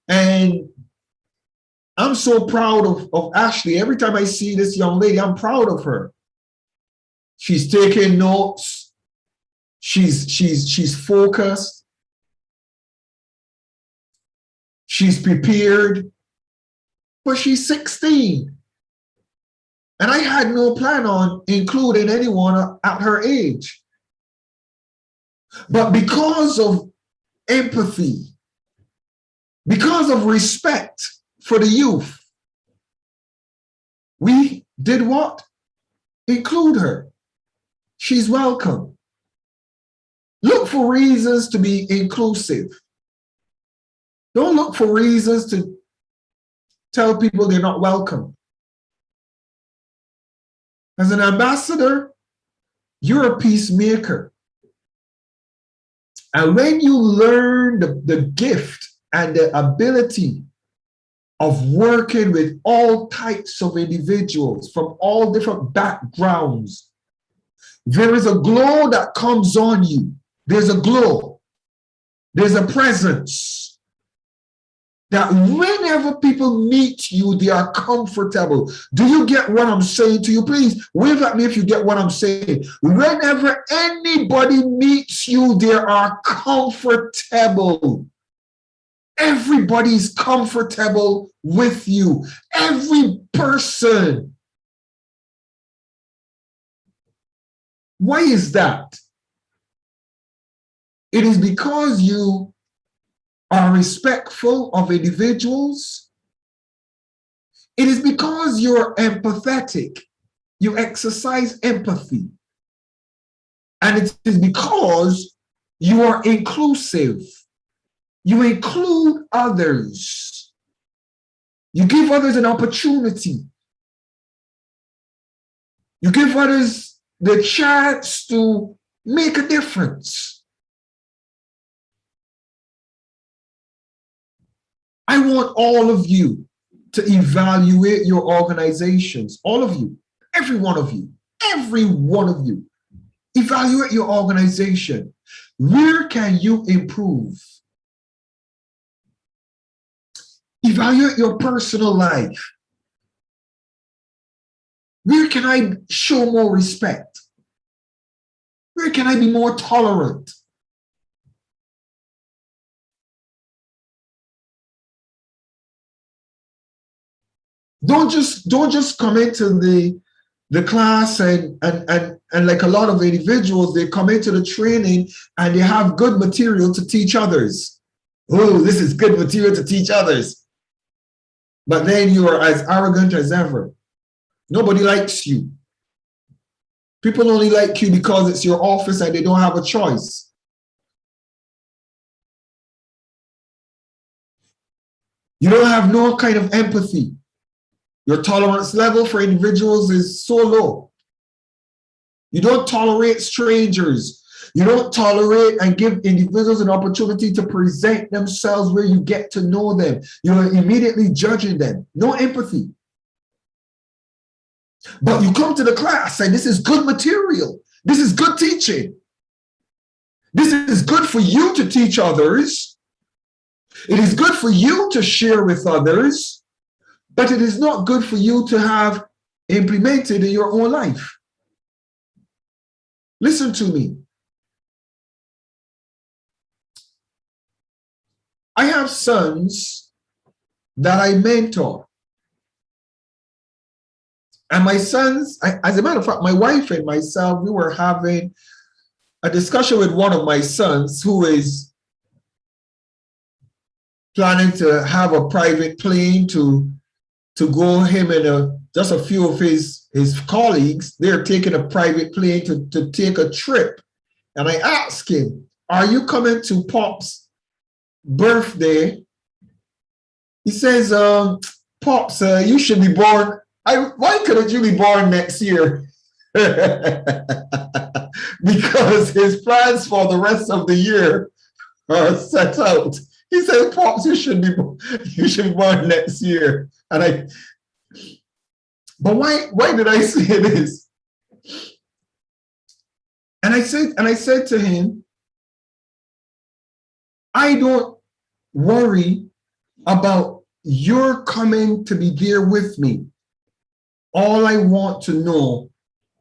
And I'm so proud of Ashley. Every time I see this young lady, I'm proud of her. She's taking notes. She's focused. She's prepared. But she's 16. And I had no plan on including anyone at her age. But because of empathy, because of respect for the youth, we did what? Include her. She's welcome. Look for reasons to be inclusive. Don't look for reasons to tell people they're not welcome. As an ambassador, you're a peacemaker. And when you learn the gift and the ability of working with all types of individuals from all different backgrounds, there is a glow that comes on you. There's a glow. There's a presence that whenever people meet you, they are comfortable. Do you get what I'm saying to you? Please wave at me if you get what I'm saying. Whenever anybody meets you, they are comfortable. Everybody is comfortable with you. Every person. Why is that? It is because you are respectful of individuals. It is because you're empathetic. You exercise empathy. And it is because you are inclusive. You include others. You give others an opportunity. You give others the chance to make a difference. I want all of you to evaluate your organizations, all of you, every one of you, every one of you. Evaluate your organization. Where can you improve? Evaluate your personal life. Where can I show more respect? Where can I be more tolerant? Don't just come into the class, and like a lot of individuals, they come into the training and they have good material to teach others. Oh, this is good material to teach others. But then you are as arrogant as ever. Nobody likes you. People only like you because it's your office and they don't have a choice. You don't have no kind of empathy. Your tolerance level for individuals is so low. You don't tolerate strangers. You don't tolerate and give individuals an opportunity to present themselves where you get to know them. You're immediately judging them. No empathy. But you come to the class and this is good material. This is good teaching. This is good for you to teach others. It is good for you to share with others, but it is not good for you to have implemented in your own life. Listen to me. I have sons that I mentor. And my sons, as a matter of fact, my wife and myself, we were having a discussion with one of my sons who is planning to have a private plane to go, him and just a few of his colleagues, they're taking a private plane to take a trip. And I asked him, are you coming to Pop's birthday? He says, Pops, you should be born. Why couldn't you be born next year? Because his plans for the rest of the year are set out. He said, Pops, you should be born next year. But why did I say this? And I said to him, I don't worry about your coming to be there with me. All I want to know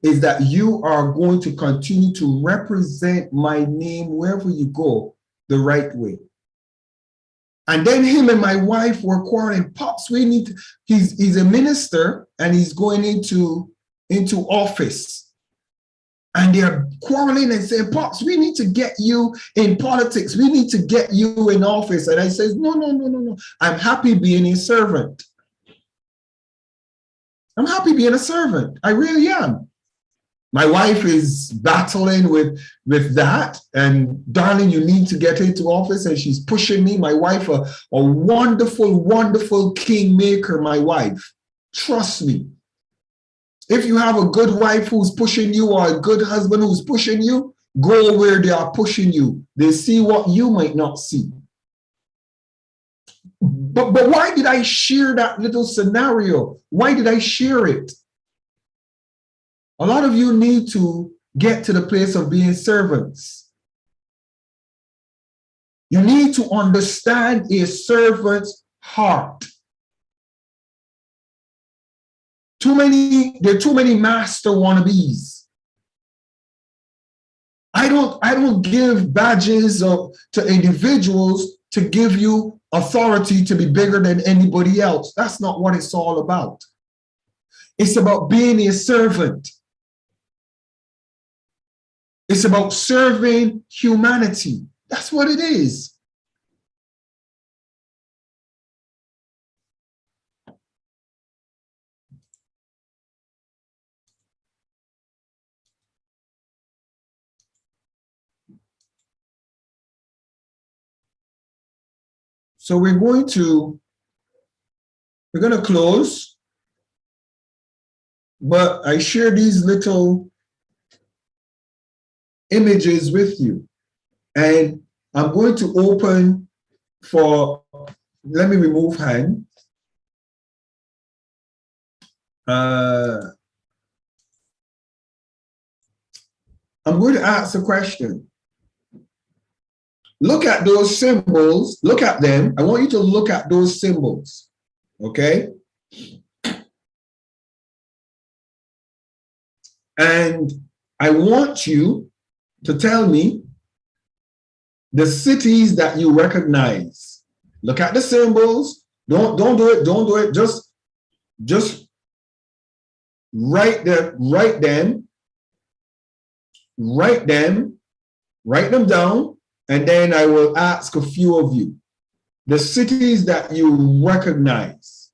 is that you are going to continue to represent my name wherever you go the right way. And then him and my wife were quarreling. Pops, we need to, he's a minister and he's going into office. And they're quarreling and saying, Pops, we need to get you in politics. We need to get you in office. And I says, no. I'm happy being a servant. I'm happy being a servant. I really am. My wife is battling with that. And darling, you need to get into office. And she's pushing me. My wife, a wonderful, wonderful kingmaker, my wife. Trust me. If you have a good wife who's pushing you or a good husband who's pushing you, go where they are pushing you. They see what you might not see. But why did I share that little scenario? Why did I share it? A lot of you need to get to the place of being servants. You need to understand a servant's heart. There are too many master wannabes. I don't give badges to individuals to give you authority to be bigger than anybody else. That's not what it's all about. It's about being a servant. It's about serving humanity. That's what it is. So we're going to close, but I share these little images with you. And I'm going to open for, let me remove hand. I'm going to ask a question. Look at those symbols, look at them. I want you to look at those symbols, okay? And I want you to tell me the cities that you recognize. Look at the symbols. Don't do it. Just write them down, and then I will ask a few of you the cities that you recognize.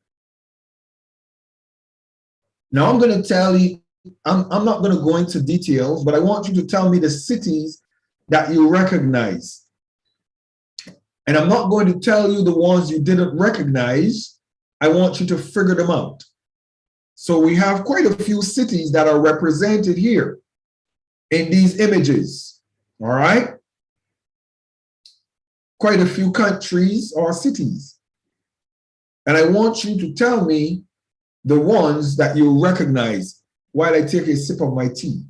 Now I'm going to tell you, I'm not going to go into details, but I want you to tell me the cities that you recognize. And I'm not going to tell you the ones you didn't recognize. I want you to figure them out. So we have quite a few cities that are represented here in these images, all right? Quite a few countries or cities. And I want you to tell me the ones that you recognize while I take a sip of my tea.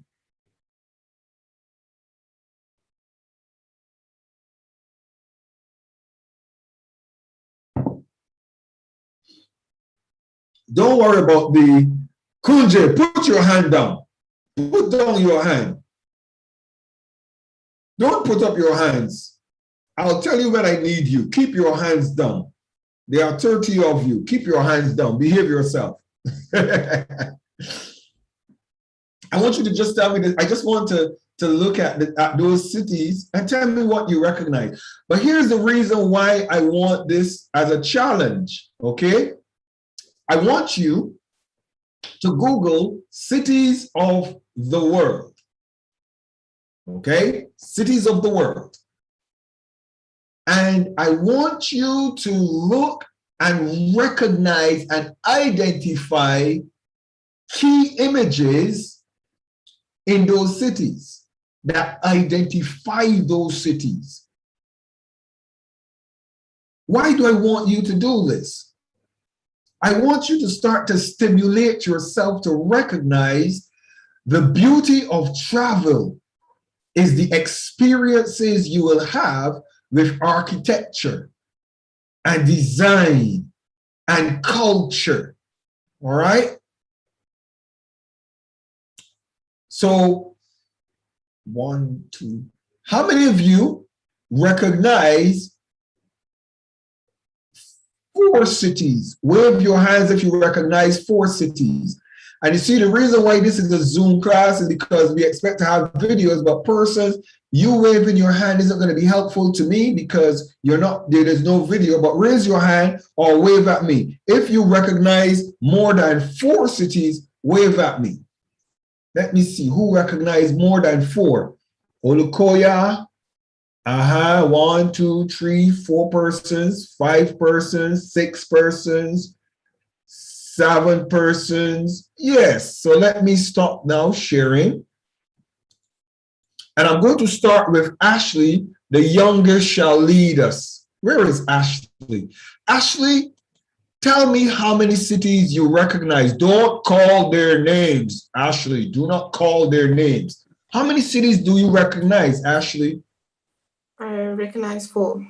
Don't worry about the Kunje, put your hand down. Put down your hand. Don't put up your hands. I'll tell you when I need you. Keep your hands down. There are 30 of you. Keep your hands down. Behave yourself. I want you to just tell me that. I just want to look at those cities and tell me what you recognize. But here's the reason why I want this as a challenge, okay? I want you to Google cities of the world, okay? Cities of the world. And I want you to look and recognize and identify key images in those cities that identify those cities. Why do I want you to do this? I want you to start to stimulate yourself to recognize the beauty of travel is the experiences you will have with architecture and design and culture, all right? So, 1, 2, how many of you recognize 4 cities? Wave your hands if you recognize 4 cities. And you see, the reason why this is a Zoom class is because we expect to have videos, but persons, you waving your hand isn't going to be helpful to me because there's no video, but raise your hand or wave at me. If you recognize more than 4 cities, wave at me. Let me see who recognized more than 4. Olukoya. 1, 2, 3, 4 persons, 5 persons, 6 persons, 7 persons. Yes, so let me stop now sharing. And I'm going to start with Ashley. The youngest shall lead us. Where is Ashley? Ashley, tell me how many cities you recognize. Don't call their names, Ashley. Do not call their names. How many cities do you recognize, Ashley? I recognize 4.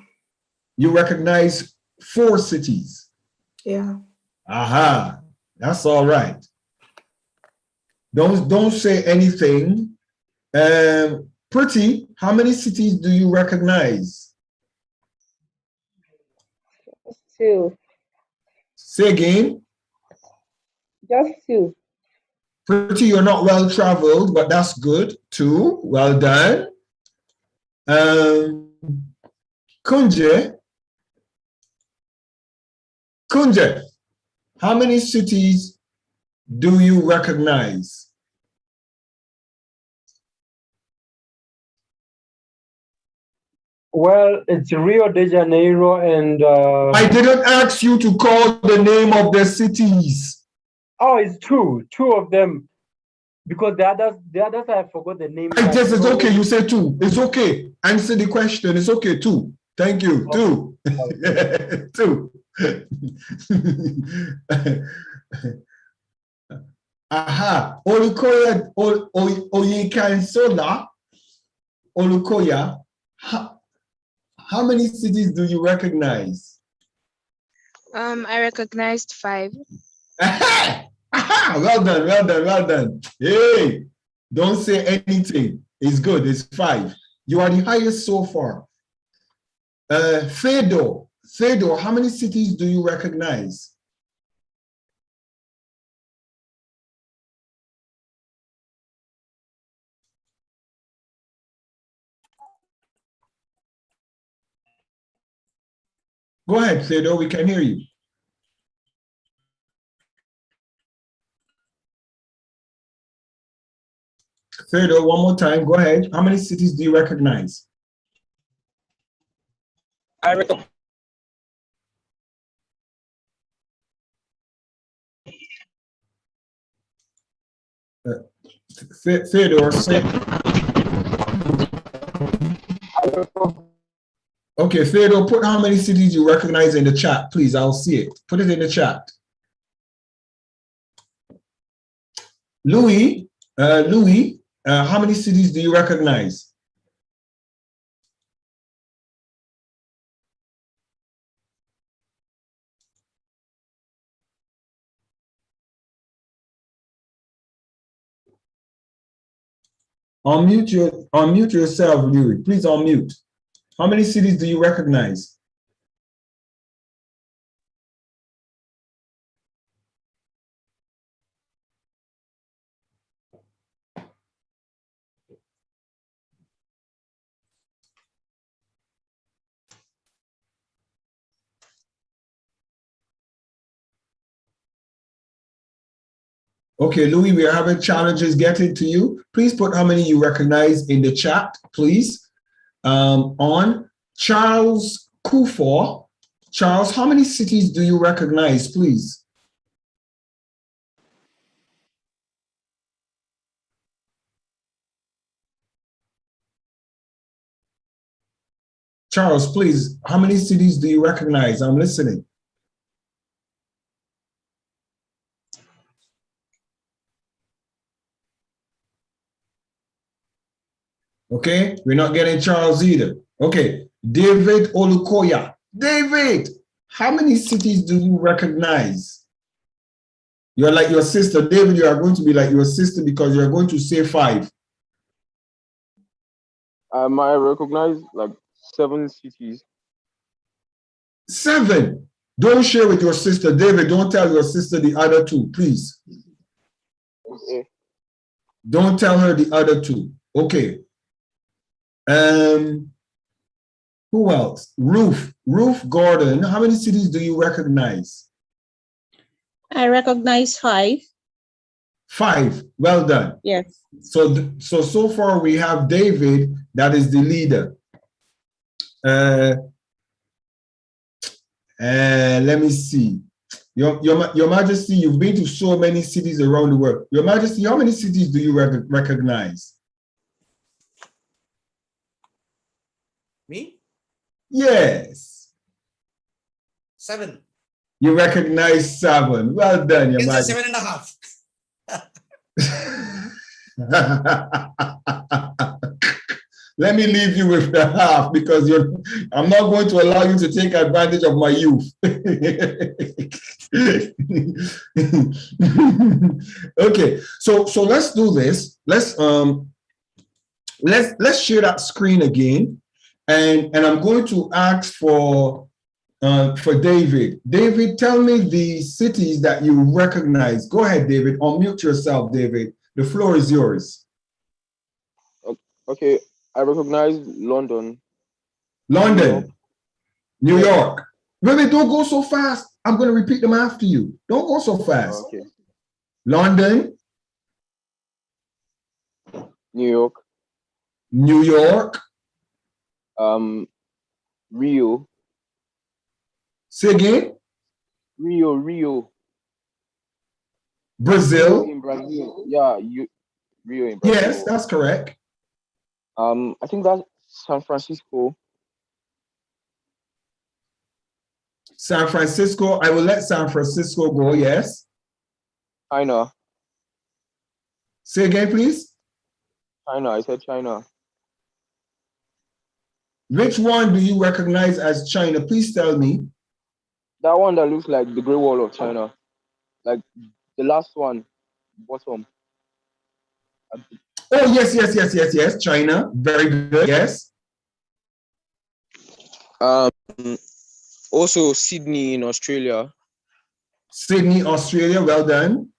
You recognize 4 cities? Yeah. Aha, that's all right. Don't say anything. Pretty, how many cities do you recognize? 2. Say again. Just 2. Pretty, you're not well traveled, but that's good. 2, well done. Kunje, how many cities do you recognize? Well, it's Rio de Janeiro and... I didn't ask you to call the name of the cities. Oh, it's 2 of them. Because the others I forgot the name. Yes, it's okay. You say 2. It's okay. Answer the question. It's okay. 2. Thank you. Okay. 2. 2. Aha. Olukoya Oyekansola. Olukoya. How many cities do you recognize? I recognized 5. Aha! Aha! Well done, well done, well done. Hey, don't say anything. It's good. It's 5. You are the highest so far. Fedor, how many cities do you recognize? Go ahead, Theodore, we can hear you. Theodore, one more time, go ahead. How many cities do you recognize? I recognize. Theodore, say. Okay, Theodore, put how many cities you recognize in the chat, please. I'll see it. Put it in the chat. Louis, how many cities do you recognize? Unmute yourself, Louis. Please unmute. How many cities do you recognize? Okay, Louis, we are having challenges getting to you. Please put how many you recognize in the chat, please. On Charles Kufor. Charles, how many cities do you recognize, please? Charles, please, how many cities do you recognize? I'm listening. Okay, we're not getting Charles either. Okay, David Olukoya. David, how many cities do you recognize? You're like your sister. David, you are going to be like your sister because you're going to say 5. I recognize like 7 cities. 7. Don't share with your sister. David, don't tell your sister the other 2, please. Okay. Don't tell her the other 2. Okay. Who else? Ruth Gordon. How many cities do you recognize? I recognize 5. 5. Well done. Yes. So far we have David, that is the leader. Let me see. Your Majesty, you've been to so many cities around the world. Your Majesty, how many cities do you recognize? Me? Yes. 7. You recognize 7. Well done, Your It's Majesty. 7.5. Let me leave you with the half because I'm not going to allow you to take advantage of my youth. Okay, so let's do this. Let's share that screen again, and I'm going to ask for David. David, tell me the cities that you recognize. Go ahead, David. Unmute yourself, David. The floor is yours. Okay, I recognize London. London, New York. Wait, don't go so fast. I'm going to repeat them after you. Don't go so fast. Okay. London, New York. New York. Rio. Say again. Rio. Brazil. Rio in Brazil. Yeah, Rio in Brazil. Yes, that's correct. I think that's San Francisco. San Francisco. I will let San Francisco go. Yes. China. Say again, please. China. I said China. Which one do you recognize as China? Please tell me. That one that looks like the Great Wall of China. Like the last one, bottom. Oh, yes. China. Very good. Yes. Also Sydney in Australia. Sydney, Australia. Well done.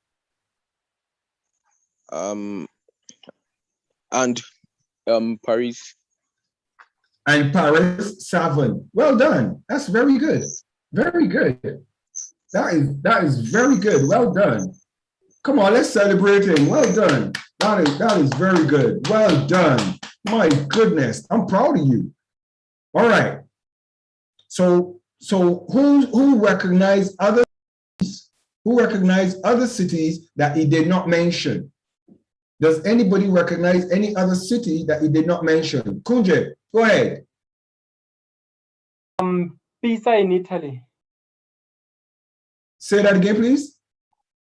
And Paris. And Paris, 7. Well done. That's very good. Very good. That is very good. Well done. Come on, let's celebrate him. Well done. That is very good. Well done. My goodness, I'm proud of you. All right. So who recognized other cities that he did not mention? Does anybody recognize any other city that he did not mention? Kunje, go ahead. Pisa in Italy. Say that again, please.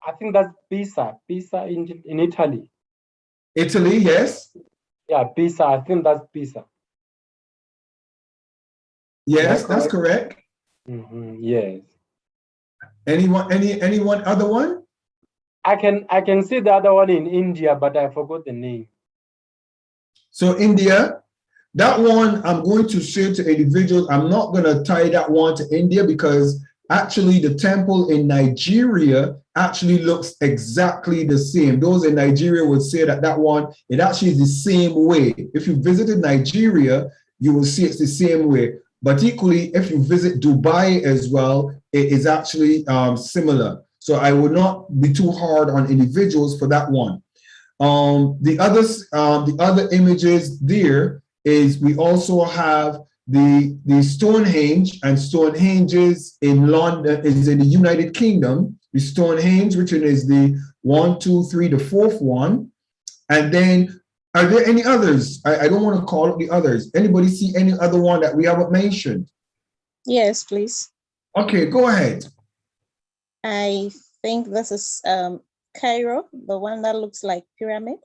I think that's Pisa. Pisa in Italy. Italy, yes. Yeah, Pisa. I think that's Pisa. Yes, that's correct. Yes. Anyone other one? I can see the other one in India, but I forgot the name. So India, that one I'm going to say to individuals, I'm not going to tie that one to India because actually the temple in Nigeria actually looks exactly the same. Those in Nigeria would say that one, it actually is the same way. If you visited Nigeria, you will see it's the same way. But equally, if you visit Dubai as well, it is actually similar. So I would not be too hard on individuals for that one. The other images there is we also have the Stonehenge, and Stonehenge is in London, is in the United Kingdom. The Stonehenge, which is the 1, 2, 3, the fourth one. And then, are there any others? I don't want to call up the others. Anybody see any other one that we haven't mentioned? Yes, please. Okay, go ahead. I think this is Cairo, the one that looks like pyramid.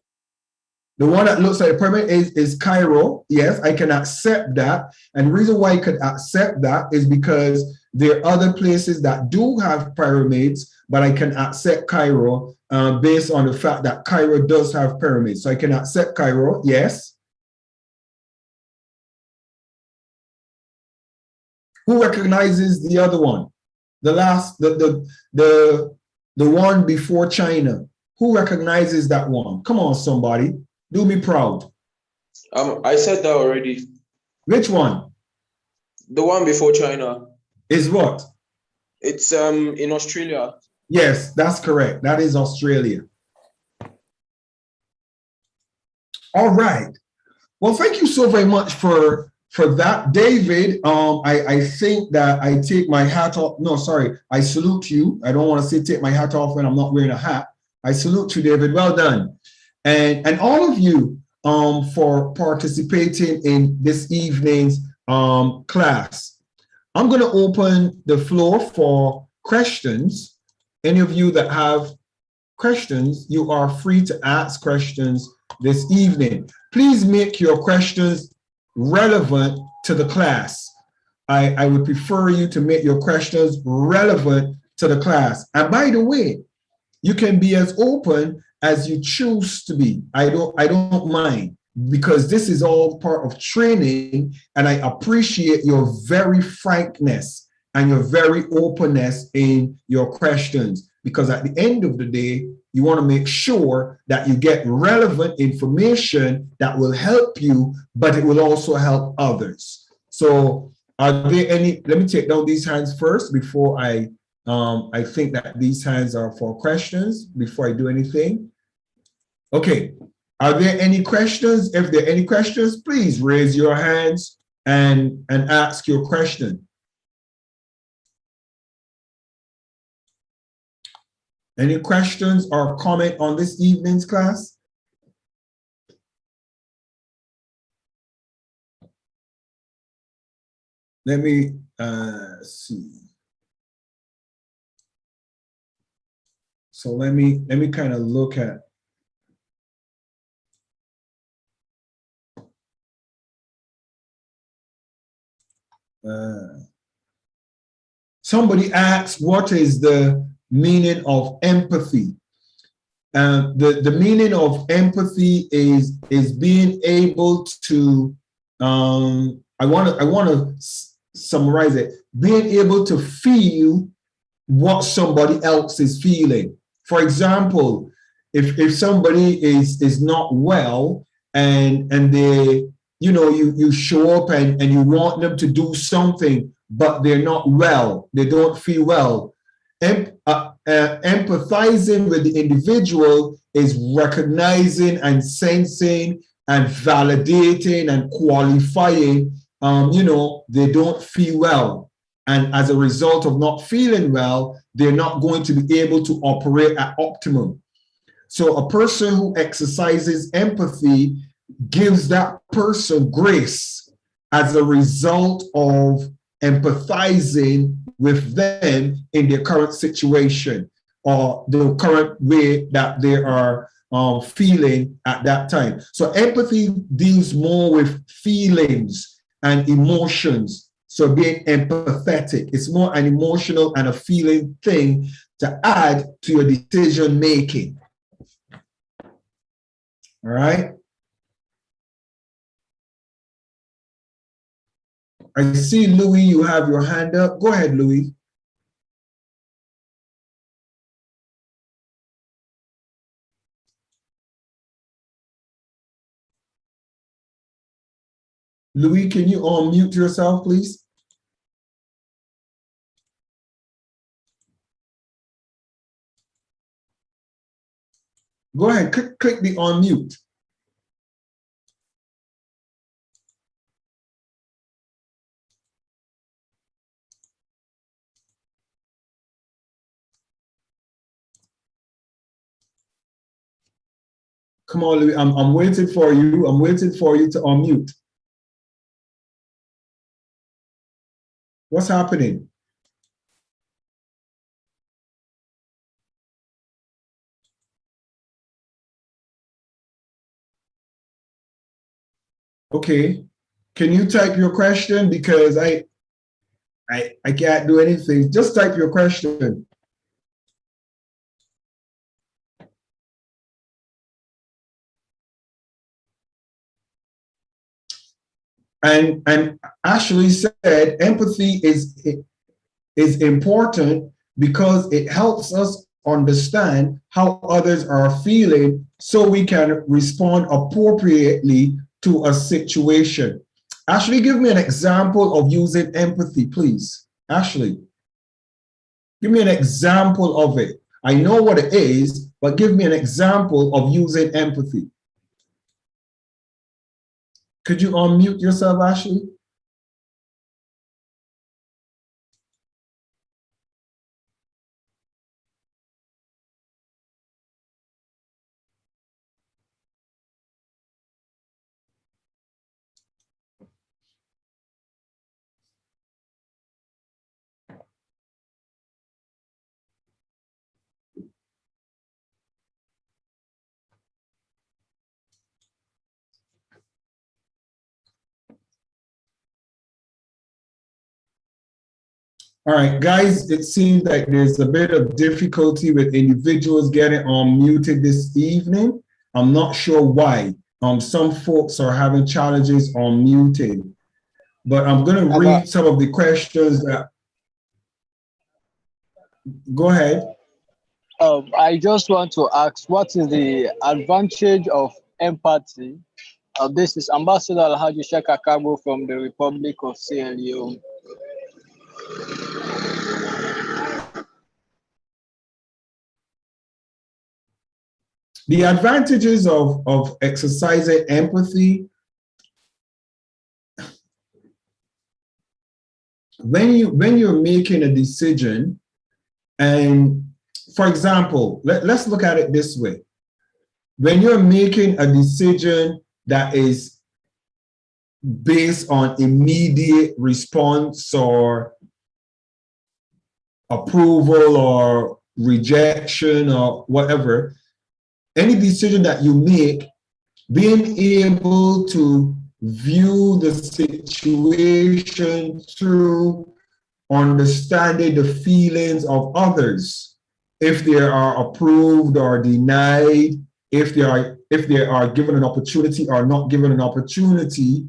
The one that looks like a pyramid is Cairo. Yes, I can accept that. And the reason why I could accept that is because there are other places that do have pyramids, but I can accept Cairo based on the fact that Cairo does have pyramids. So I can accept Cairo, yes. Who recognizes the other one? The last, the one before China. Who recognizes that one? Come on, somebody. Do me proud. I said that already. Which one? The one before China. Is what? It's in Australia. Yes, that's correct. That is Australia. All right. Well, thank you so very much for that, David. I think that I take my hat off. No, sorry. I salute you. I don't want to say take my hat off when I'm not wearing a hat. I salute you, David. Well done. And all of you for participating in this evening's class. I'm going to open the floor for questions. Any of you that have questions, you are free to ask questions this evening. Please make your questions relevant to the class. I would prefer you to make your questions relevant to the class. And by the way, you can be as open as you choose to be. I don't mind, because this is all part of training, and I appreciate your very frankness and your very openness in your questions, because at the end of the day, you want to make sure that you get relevant information that will help you, but it will also help others. So are there any, let me take down these hands first before I think that these hands are for questions before I do anything. Okay, are there any questions? If there are any questions, please raise your hands and ask your question. Any questions or comment on this evening's class? Let me see. So let me kind of look at. Somebody asked, what is the meaning of empathy? The meaning of empathy is being able to, I want to summarize it, being able to feel what somebody else is feeling. For example, if somebody is not well and they you know, you show up and you want them to do something, but they're not well, they don't feel well. Empathizing with the individual is recognizing and sensing and validating and qualifying, you know, they don't feel well. And as a result of not feeling well, they're not going to be able to operate at optimum. So a person who exercises empathy gives that person grace as a result of empathizing with them in their current situation or the current way that they are feeling at that time. So empathy deals more with feelings and emotions. So being empathetic, it's more an emotional and a feeling thing to add to your decision making. All right. I see, Louis, you have your hand up. Go ahead, Louis. Louis, can you unmute yourself, please? Go ahead, click the unmute. Come on, Louis, I'm waiting for you. I'm waiting for you to unmute. What's happening? Okay, can you type your question? Because I can't do anything. Just type your question. And Ashley said empathy is important because it helps us understand how others are feeling so we can respond appropriately to a situation. Ashley, give me an example of using empathy, please. Ashley, give me an example of it. I know what it is, but give me an example of using empathy. Could you unmute yourself, Ashley? All right, guys, it seems like there's a bit of difficulty with individuals getting unmuted this evening. I'm not sure why. Some folks are having challenges on muting, but I'm going to read some of the questions that. Go ahead. I just want to ask, what is the advantage of empathy? This is Ambassador Alhaji Sheka Kabo from the Republic of Sierra Leone. The advantages of exercising empathy, when you're making a decision, and for example, let's look at it this way. When you're making a decision that is based on immediate response or approval or rejection or whatever, any decision that you make, being able to view the situation through understanding the feelings of others, if they are approved or denied, if they are given an opportunity or not given an opportunity,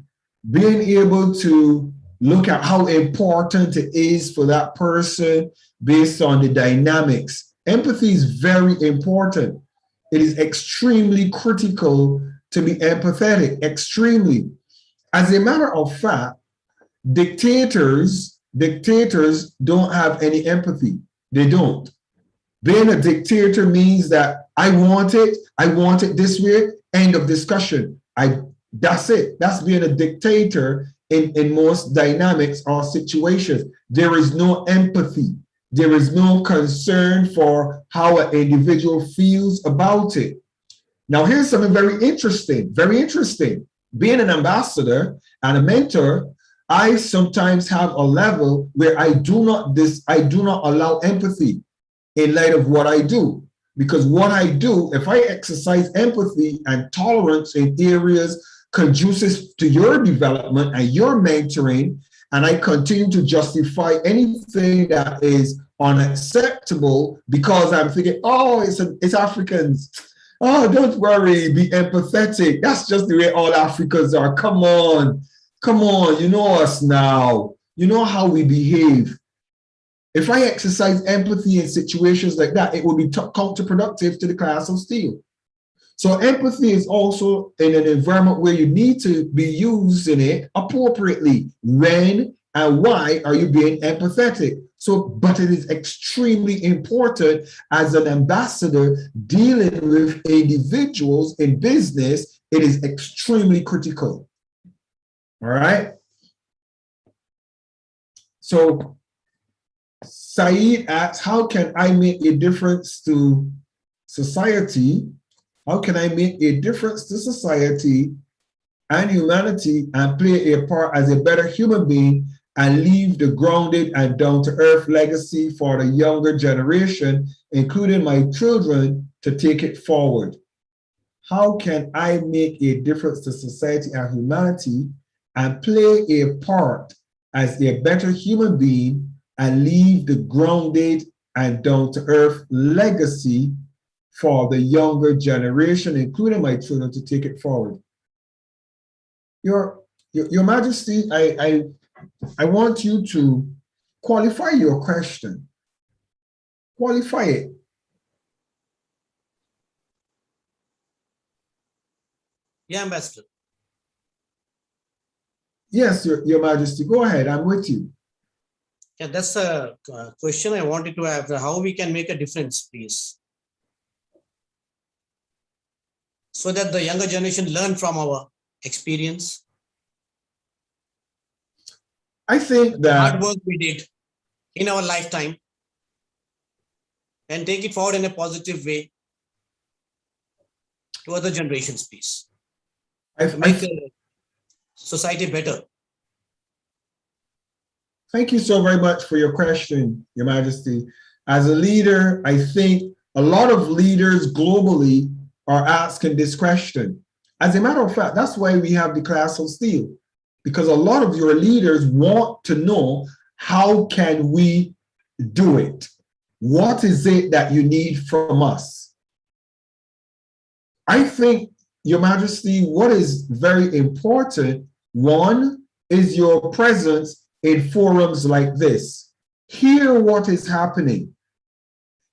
being able to look at how important it is for that person based on the dynamics. Empathy is very important. It is extremely critical to be empathetic, extremely. As a matter of fact, dictators don't have any empathy. They don't. Being a dictator means that I want it this way, end of discussion. That's it. That's being a dictator in most dynamics or situations. There is no empathy. There is no concern for how an individual feels about it. Now, here's something very interesting, very interesting. Being an ambassador and a mentor, I sometimes have a level where I do not allow empathy in light of what I do. Because what I do, if I exercise empathy and tolerance in areas conducive to your development and your mentoring, and I continue to justify anything that is unacceptable because I'm thinking, oh, it's Africans. Oh, don't worry, be empathetic. That's just the way all Africans are. Come on, you know us now. You know how we behave. If I exercise empathy in situations like that, it will be counterproductive to the class of Steele. So empathy is also in an environment where you need to be using it appropriately. When and why are you being empathetic? So, but it is extremely important as an ambassador dealing with individuals in business. It is extremely critical. All right. So Saeed asks, how can I make a difference to society? How can I make a difference to society and humanity and play a part as a better human being and leave the grounded and down-to-earth legacy for the younger generation, including my children, to take it forward? How can I make a difference to society and humanity and play a part as a better human being and leave the grounded and down-to-earth legacy for the younger generation, including my children, to take it forward? Your Majesty, I want you to qualify your question. Qualify it. Yeah, Ambassador. Yes, Your Majesty, go ahead, I'm with you. Yeah, that's a question I wanted to have. How we can make a difference, please? So that the younger generation learn from our experience. I think that hard work we did in our lifetime and take it forward in a positive way to other generations, please. Make society better. Thank you so very much for your question, Your Majesty. As a leader, I think a lot of leaders globally are asking this question. As a matter of fact, that's why we have the class of Steele, because a lot of your leaders want to know, how can we do it? What is it that you need from us? I think, Your Majesty, what is very important, one, is your presence in forums like this. Hear what is happening.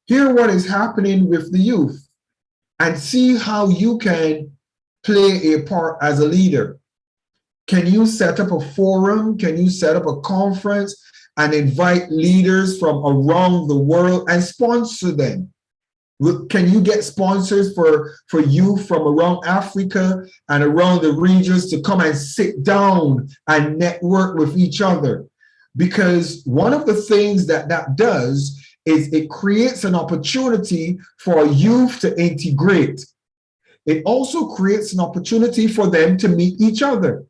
Hear what is happening with the youth and see how you can play a part as a leader. Can you set up a forum? Can you set up a conference and invite leaders from around the world and sponsor them? Can you get sponsors for youth from around Africa and around the regions to come and sit down and network with each other? Because one of the things that does is it creates an opportunity for youth to integrate. It also creates an opportunity for them to meet each other.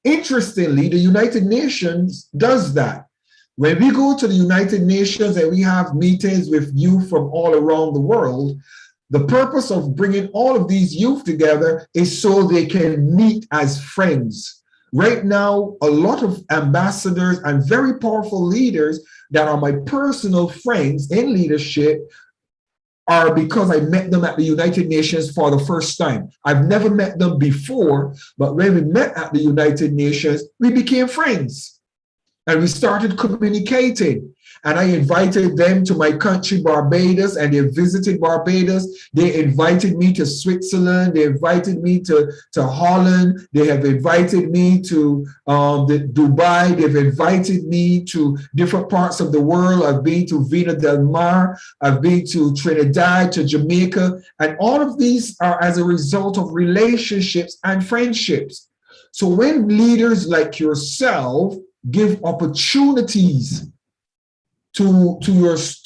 Interestingly, the United Nations does that. When we go to the United Nations and we have meetings with youth from all around the world, the purpose of bringing all of these youth together is so they can meet as friends. Right now, a lot of ambassadors and very powerful leaders that are my personal friends in leadership are because I met them at the United Nations for the first time. I've never met them before, but when we met at the United Nations, we became friends. And we started communicating. and I invited them to my country, Barbados, and they visited Barbados. They invited me to Switzerland. They invited me to Holland. They have invited me to Dubai. They've invited me to different parts of the world. I've been to Vina del Mar. I've been to Trinidad, to Jamaica. And all of these are as a result of relationships and friendships. So when leaders like yourself give opportunities to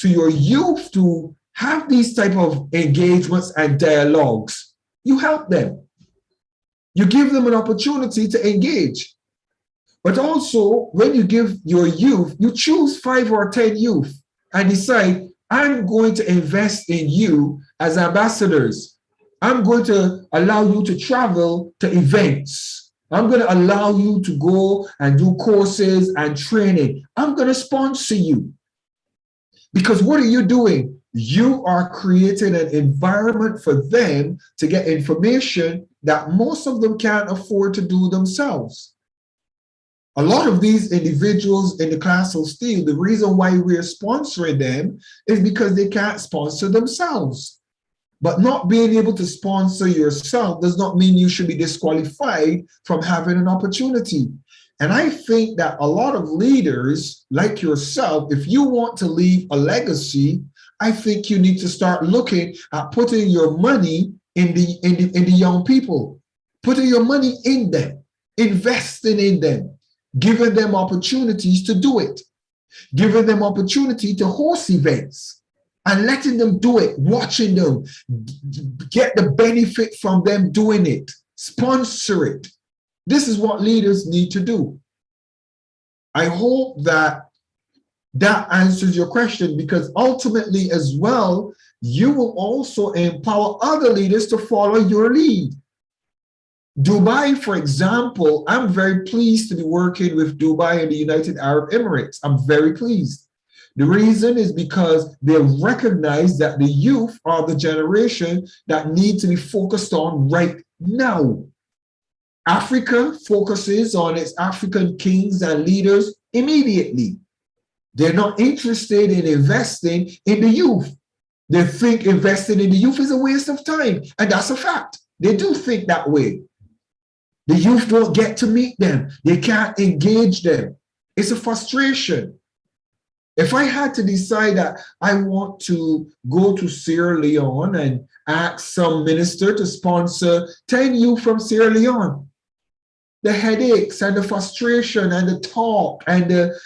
your youth to have these type of engagements and dialogues, you help them. You give them an opportunity to engage. But also, when you give your youth, you choose 5 or 10 youth and decide, I'm going to invest in you as ambassadors. I'm going to allow you to travel to events. I'm going to allow you to go and do courses and training. I'm going to sponsor you. Because what are you doing? You are creating an environment for them to get information that most of them can't afford to do themselves. A lot of these individuals in the class of Steele, the reason why we're sponsoring them is because they can't sponsor themselves. But not being able to sponsor yourself does not mean you should be disqualified from having an opportunity. And I think that a lot of leaders like yourself, if you want to leave a legacy, I think you need to start looking at putting your money in the young people, putting your money in them, investing in them, giving them opportunities to do it, giving them opportunity to host events, and letting them do it, watching them, get the benefit from them doing it, sponsor it. This is what leaders need to do. I hope that that answers your question, because ultimately as well, you will also empower other leaders to follow your lead. Dubai, for example, I'm very pleased to be working with Dubai and the United Arab Emirates. I'm very pleased. The reason is because they recognize that the youth are the generation that need to be focused on right now. Africa focuses on its African kings and leaders immediately. They're not interested in investing in the youth. They think investing in the youth is a waste of time, and that's a fact. They do think that way. The youth don't get to meet them. They can't engage them. It's a frustration. If I had to decide that I want to go to Sierra Leone and ask some minister to sponsor 10 youth from Sierra Leone, the headaches and the frustration and the talk and the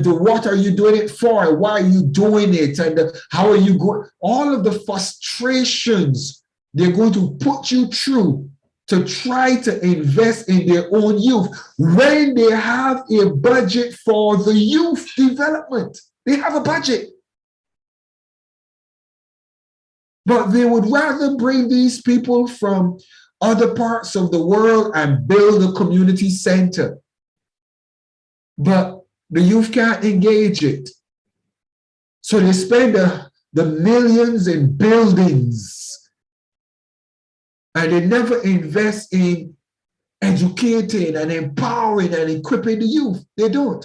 what are you doing it for? Why are you doing it? And how are you going? All of the frustrations they're going to put you through to try to invest in their own youth when they have a budget for the youth development. They have a budget. But they would rather bring these people from other parts of the world and build a community center. But the youth can't engage it. So they spend the millions in buildings and they never invest in educating and empowering and equipping the youth. They don't.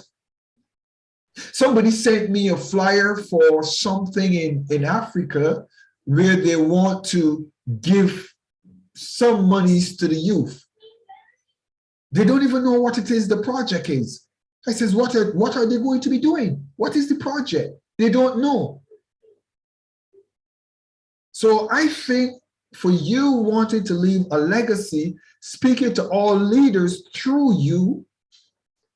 Somebody sent me a flyer for something in Africa where they want to give some monies to the youth. They don't even know what it is the project is. I says, what are they going to be doing? What is the project? They don't know. So I think for you wanting to leave a legacy, speaking to all leaders through you,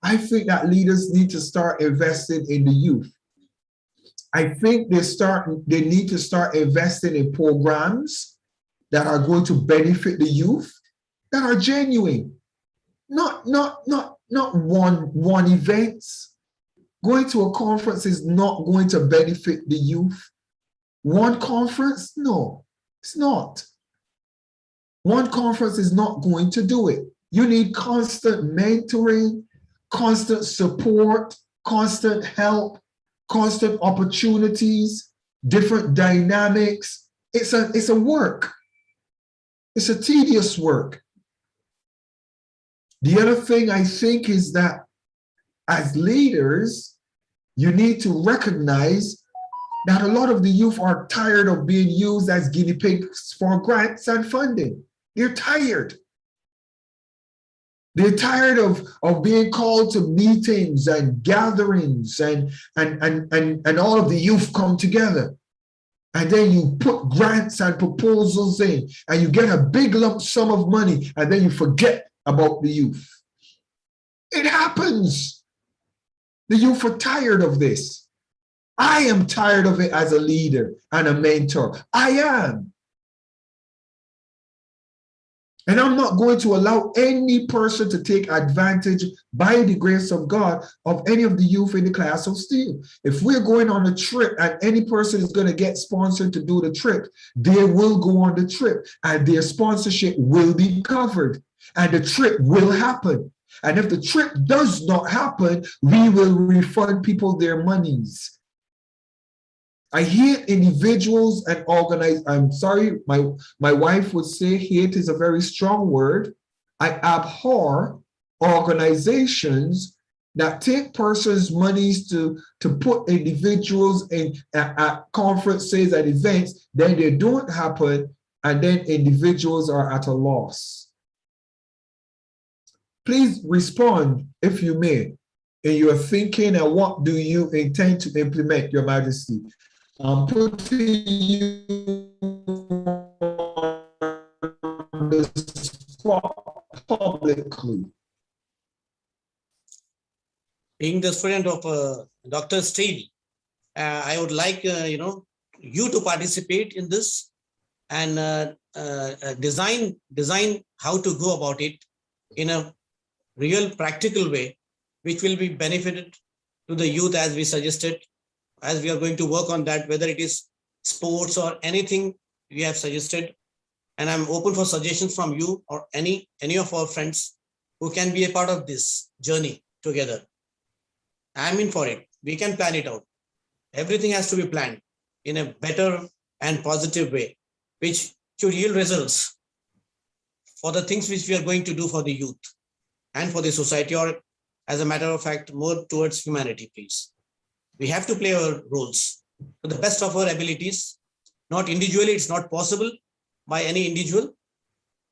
I think that leaders need to start investing in the youth. I think they need to start investing in programs that are going to benefit the youth, that are genuine. Not one events. Going to a conference is not going to benefit the youth. One conference? No, it's not. One conference is not going to do it. You need constant mentoring, constant support, constant help, constant opportunities, different dynamics. It's a work. It's a tedious work. The other thing I think is that as leaders, You need to recognize that a lot of the youth are tired of being used as guinea pigs for grants and funding. They're tired. They're tired of being called to meetings and gatherings and all of the youth come together. And then you put grants and proposals in and you get a big lump sum of money and then you forget about the youth. It happens. The youth are tired of this. I am tired of it as a leader and a mentor. I am. And I'm not going to allow any person to take advantage by the grace of God of any of the youth in the class of Steele. If we're going on a trip and any person is going to get sponsored to do the trip, they will go on the trip and their sponsorship will be covered and the trip will happen. And if the trip does not happen, we will refund people their monies. I hate individuals and organize. I'm sorry, my wife would say hate is a very strong word. I abhor organizations that take persons' monies to put individuals in at conferences and events, then they don't happen, and then individuals are at a loss. Please respond, if you may, in your thinking and what do you intend to implement, Your Majesty. I'm putting you on the spot publicly. Being the student of Dr. Steele, I would like you to participate in this and design how to go about it in a real practical way, which will be benefited to the youth as we suggested, as we are going to work on that, whether it is sports or anything we have suggested. And I'm open for suggestions from you or any of our friends who can be a part of this journey together. I'm in for it. We can plan it out. Everything has to be planned in a better and positive way, which should yield results for the things which we are going to do for the youth and for the society, or as a matter of fact, more towards humanity, please. We have to play our roles to the best of our abilities. Not individually, it's not possible by any individual.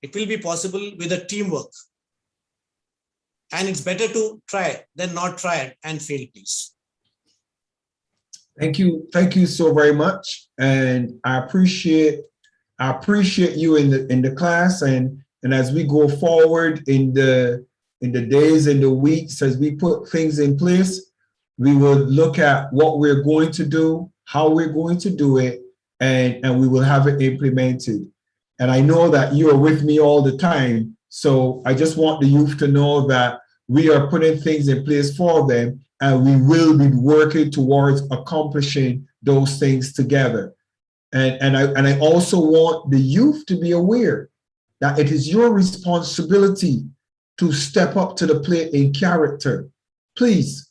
It will be possible with a teamwork. And it's better to try than not try and fail, please. Thank you so very much. And I appreciate you in the class, and as we go forward in the days and the weeks, as we put things in place, we will look at what we're going to do, how we're going to do it, and we will have it implemented. And I know that you are with me all the time. So I just want the youth to know that we are putting things in place for them, and we will be working towards accomplishing those things together. And I also want the youth to be aware that it is your responsibility to step up to the plate in character. Please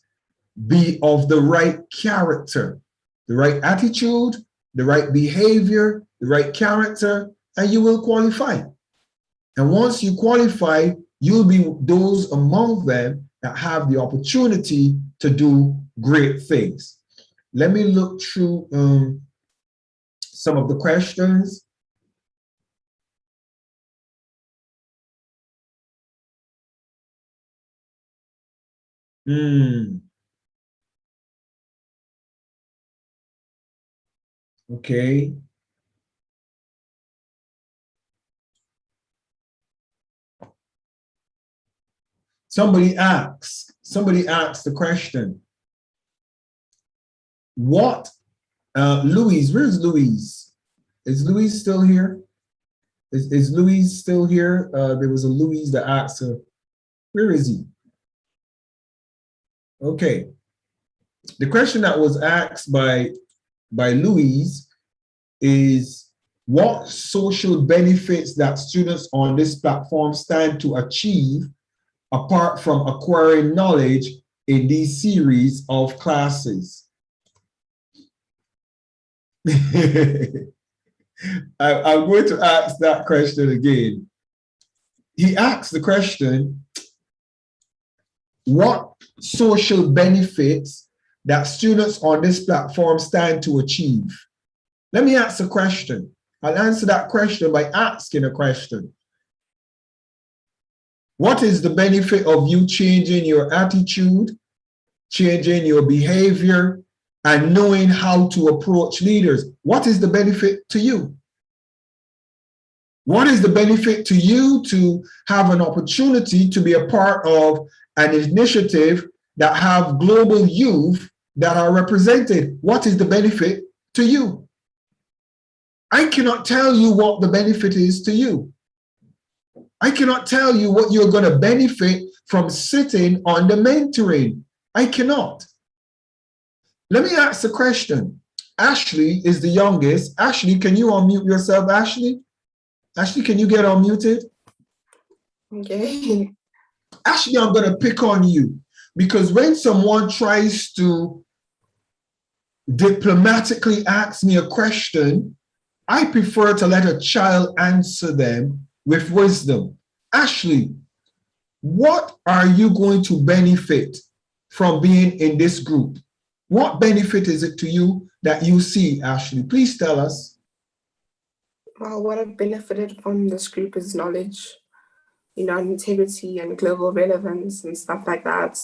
be of the right character, the right attitude, the right behavior, the right character, and you will qualify. And once you qualify, you'll be those among them that have the opportunity to do great things. Let me look through some of the questions. Okay. Somebody asks the question, what, Louise, where's Louise? Is Louise still here? Is Louise still here? There was a Louise that asked her, where is he? Okay. The question that was asked by Louise is, what social benefits that students on this platform stand to achieve apart from acquiring knowledge in these series of classes? I'm going to ask that question again. He asked the question, what social benefits that students on this platform stand to achieve? Let me ask a question. I'll answer that question by asking a question. What is the benefit of you changing your attitude, changing your behavior, and knowing how to approach leaders? What is the benefit to you? What is the benefit to you to have an opportunity to be a part of an initiative that have global youth that are represented? What is the benefit to you? I cannot tell you what the benefit is to you. I cannot tell you what you're going to benefit from sitting on the mentoring. I cannot. Let me ask a question. Ashley is the youngest. Ashley, can you unmute yourself, Ashley? Ashley, can you get unmuted? Okay. Ashley, I'm going to pick on you because when someone tries to diplomatically ask me a question, I prefer to let a child answer them with wisdom. Ashley, what are you going to benefit from being in this group? What benefit is it to you that you see, Ashley? Please tell us. Well, what I've benefited from this group is knowledge, integrity and global relevance and stuff like that.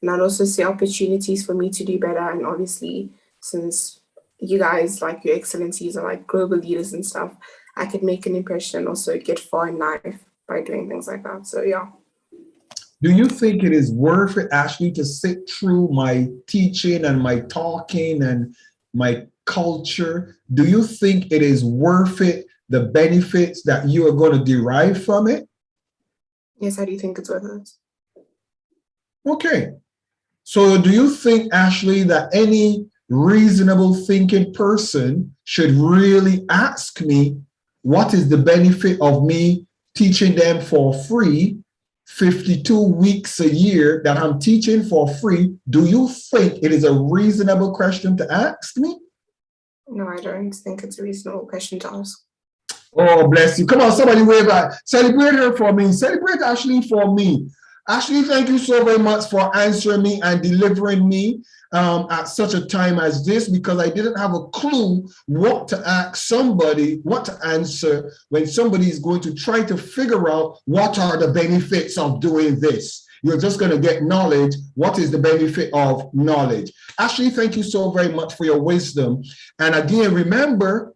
And I'd also see opportunities for me to do better. And obviously, since you guys, like your excellencies, are like global leaders and stuff, I could make an impression and also get far in life by doing things like that. So yeah. Do you think it is worth it, Ashley, to sit through my teaching and my talking and my culture? Do you think it is worth it, the benefits that you are going to derive from it? Yes, I do think it's worth it. Okay. So do you think, Ashley, that any reasonable thinking person should really ask me, what is the benefit of me teaching them for free 52 weeks a year that I'm teaching for free? Do you think it is a reasonable question to ask me? No, I don't think it's a reasonable question to ask. Oh, bless you. Come on, somebody wave at. Celebrate her for me. Celebrate Ashley for me. Ashley, thank you so very much for answering me and delivering me at such a time as this, because I didn't have a clue what to ask somebody, what to answer when somebody is going to try to figure out what are the benefits of doing this. You're just going to get knowledge. What is the benefit of knowledge? Ashley, thank you so very much for your wisdom. And again, remember,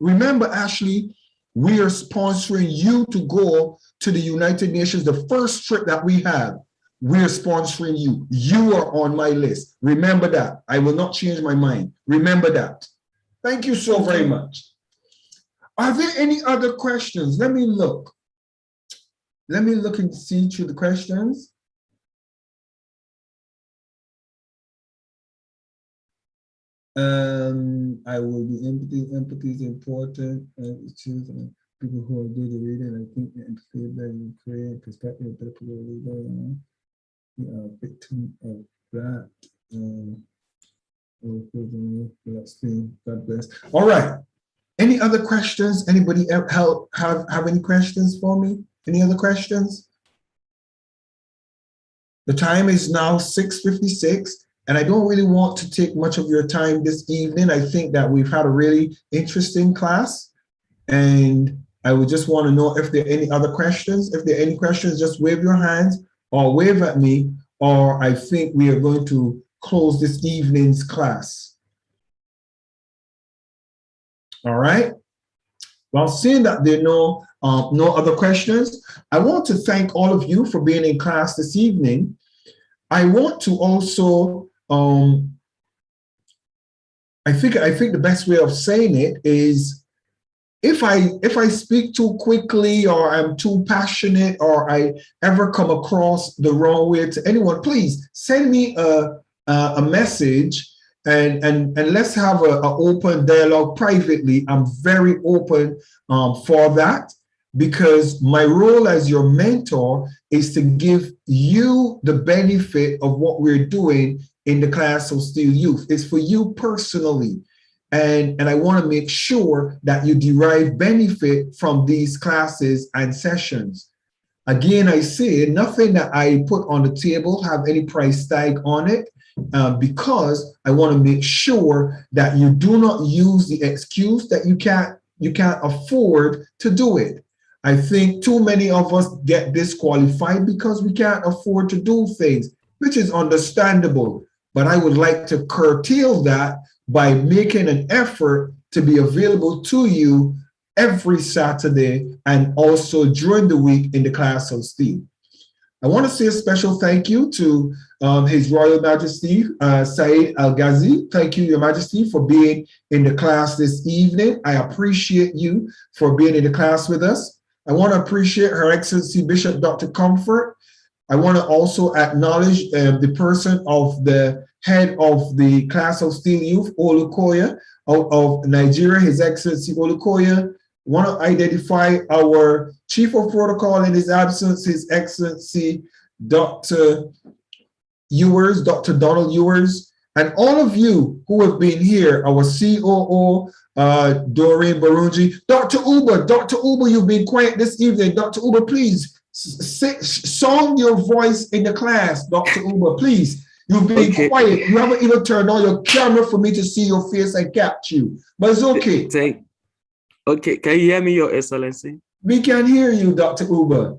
Ashley, we are sponsoring you to go to the United Nations, the first trip that we have. We're sponsoring you. You are on my list. Remember that. I will not change my mind. Remember that. Thank you so very much. Are there any other questions? Let me look. Let me look and see through the questions. I will be empathy. Empathy is important. Choosing people who will do the reading. I think empathy is better than create perspective. Better people victim of that. Let's see. God bless. All right. Any other questions? Anybody have any questions for me? Any other questions? The time is now 6:56, and I don't really want to take much of your time this evening. I think that we've had a really interesting class, and I would just want to know if there are any other questions. If there are any questions, just wave your hands or wave at me, or I think we are going to close this evening's class. All right. Well, seeing that there are no other questions, I want to thank all of you for being in class this evening. I want to also, I think the best way of saying it is, if I speak too quickly or I'm too passionate or I ever come across the wrong way to anyone, please send me a message and let's have an open dialogue privately. I'm very open for that, because my role as your mentor is to give you the benefit of what we're doing in the class of Steele Youth. It's for you personally. And I want to make sure that you derive benefit from these classes and sessions. Again, I say nothing that I put on the table have any price tag on it. because I want to make sure that you do not use the excuse that you can't afford to do it. I think too many of us get disqualified because we can't afford to do things, which is understandable. But I would like to curtail that by making an effort to be available to you every Saturday and also during the week in the class of Steele. I want to say a special thank you to His Royal Majesty, Saeed Al-Ghazi. Thank you, Your Majesty, for being in the class this evening. I appreciate you for being in the class with us. I want to appreciate Her Excellency Bishop Dr. Comfort. I want to also acknowledge the person of the head of the class of Steele Youth, Olukoya, of Nigeria, His Excellency Olukoya. Want to identify our Chief of Protocol in his absence, His Excellency Dr. Ewers, Dr. Donald Ewers, and all of you who have been here, our COO, Doreen Barunji, Dr. Uber, you've been quiet this evening. Dr. Uber, please, sound your voice in the class, Dr. Uber, please. You've been quiet. You haven't even turned on your camera for me to see your face and capture you, but it's okay. Okay, can you hear me, Your Excellency? We can hear you, Dr. Uber.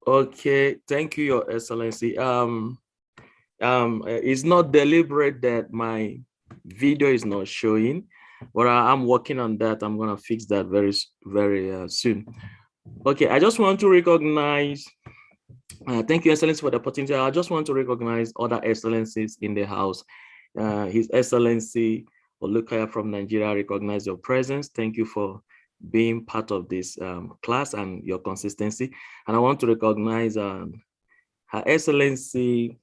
Okay, thank you, Your Excellency. It's not deliberate that my video is not showing, but I'm working on that. I'm gonna fix that very soon. Okay, I just want to recognize, thank you, Excellency, for the opportunity. I just want to recognize other excellencies in the house. His Excellency Olukaya from Nigeria, recognize your presence. Thank you for being part of this class and your consistency. And I want to recognize Her Excellency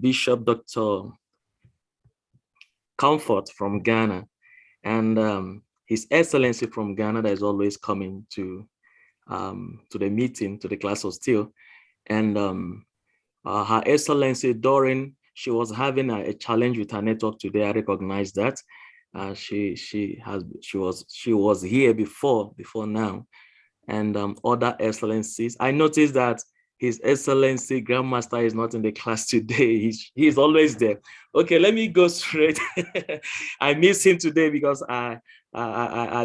Bishop Dr. Comfort from Ghana, and His Excellency from Ghana that is always coming to the meeting, to the class of Steele, and Her Excellency Doreen. She was having a challenge with her network today. I recognize that. She was here before now, and other excellencies. I noticed that His Excellency Grandmaster is not in the class today. He's always there. Okay, let me go straight. I miss him today because I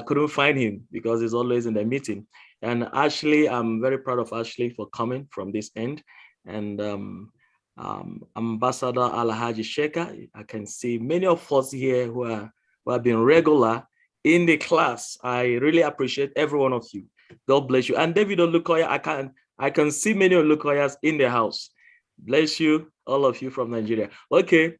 couldn't find him because he's always in the meeting. And Ashley, I'm very proud of Ashley for coming from this end, and Ambassador Alhaji Sheikha. I can see many of us here who have been regular in the class. I really appreciate every one of you. God bless you. And David Olukoya, I can see many Olukoyas in the house. Bless you, all of you from Nigeria. Okay,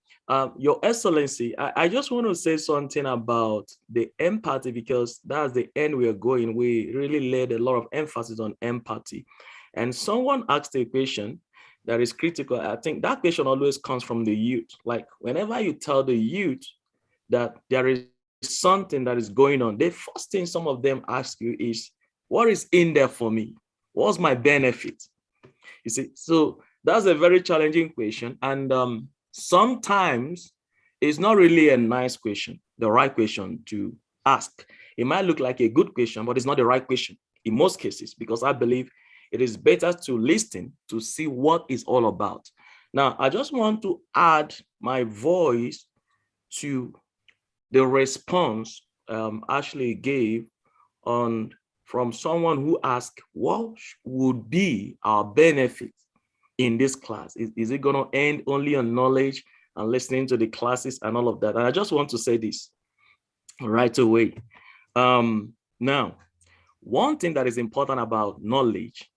Your Excellency, I just want to say something about the empathy, because that's the end we are going. We really laid a lot of emphasis on empathy. And someone asked a question that is critical. I think that question always comes from the youth. Like whenever you tell the youth that there is something that is going on, the first thing some of them ask you is, what is in there for me? What's my benefit? You see, so that's a very challenging question. And sometimes it's not really a nice question, the right question to ask. It might look like a good question, but it's not the right question in most cases, because I believe it is better to listen to see what it's all about. Now, I just want to add my voice to the response Ashley gave from someone who asked, what would be our benefit in this class? Is it going to end only on knowledge and listening to the classes and all of that? And I just want to say this right away. Now, one thing that is important about knowledge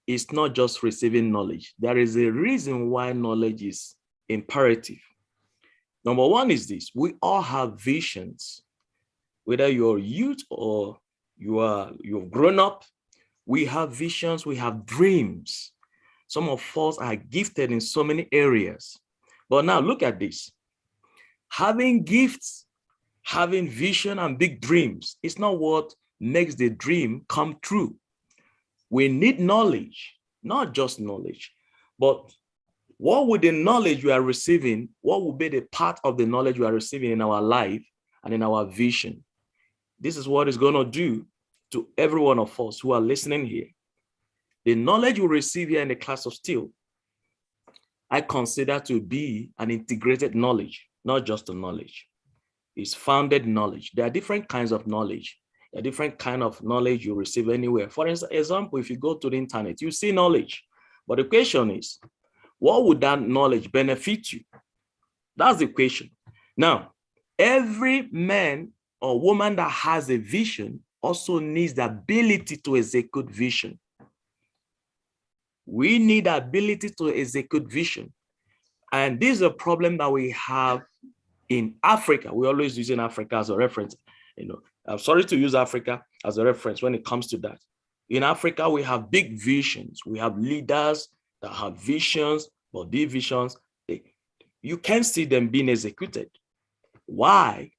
is not just receiving knowledge. There is a reason why knowledge is imperative. Number one is this: we all have visions. Whether you're youth or you've grown up, we have visions, we have dreams. Some of us are gifted in so many areas. But now look at this. Having gifts, having vision and big dreams is not what makes the dream come true. We need knowledge, not just knowledge, but what would the knowledge we are receiving, what would be the part of the knowledge we are receiving in our life and in our vision? This is what it's going to do to every one of us who are listening here. The knowledge you receive here in the class of Steele I consider to be an integrated knowledge, not just a knowledge. It's founded knowledge. There are different kinds of knowledge. There are different kinds of knowledge you receive anywhere. For example, if you go to the internet, you see knowledge. But the question is, what would that knowledge benefit you? That's the question. Now, every man or woman that has a vision also needs the ability to execute vision. We need the ability to execute vision. And this is a problem that we have in Africa. We're always using Africa as a reference. I'm sorry to use Africa as a reference when it comes to that. In Africa, we have big visions. We have leaders that have visions, but these visions, you can't see them being executed. Why?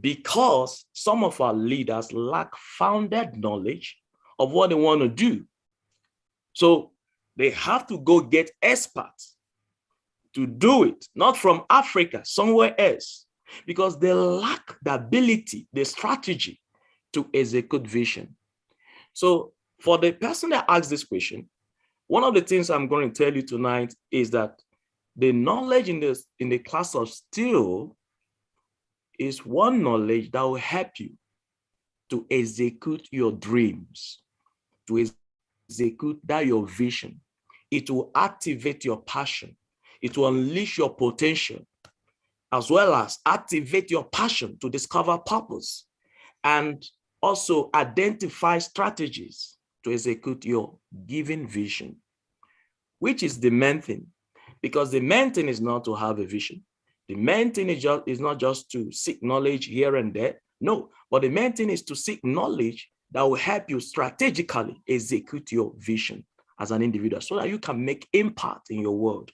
Because some of our leaders lack founded knowledge of what they want to do. So they have to go get experts to do it, not from Africa, somewhere else, because they lack the ability, the strategy to execute vision. So for the person that asked this question, one of the things I'm going to tell you tonight is that the knowledge in the class of Steele is one knowledge that will help you to execute your dreams, to execute that your vision. It will activate your passion. It will unleash your potential, as well as activate your passion to discover purpose, and also identify strategies to execute your given vision, which is the main thing. Because the main thing is not to have a vision. The main thing is not just to seek knowledge here and there. No, but the main thing is to seek knowledge that will help you strategically execute your vision as an individual so that you can make impact in your world.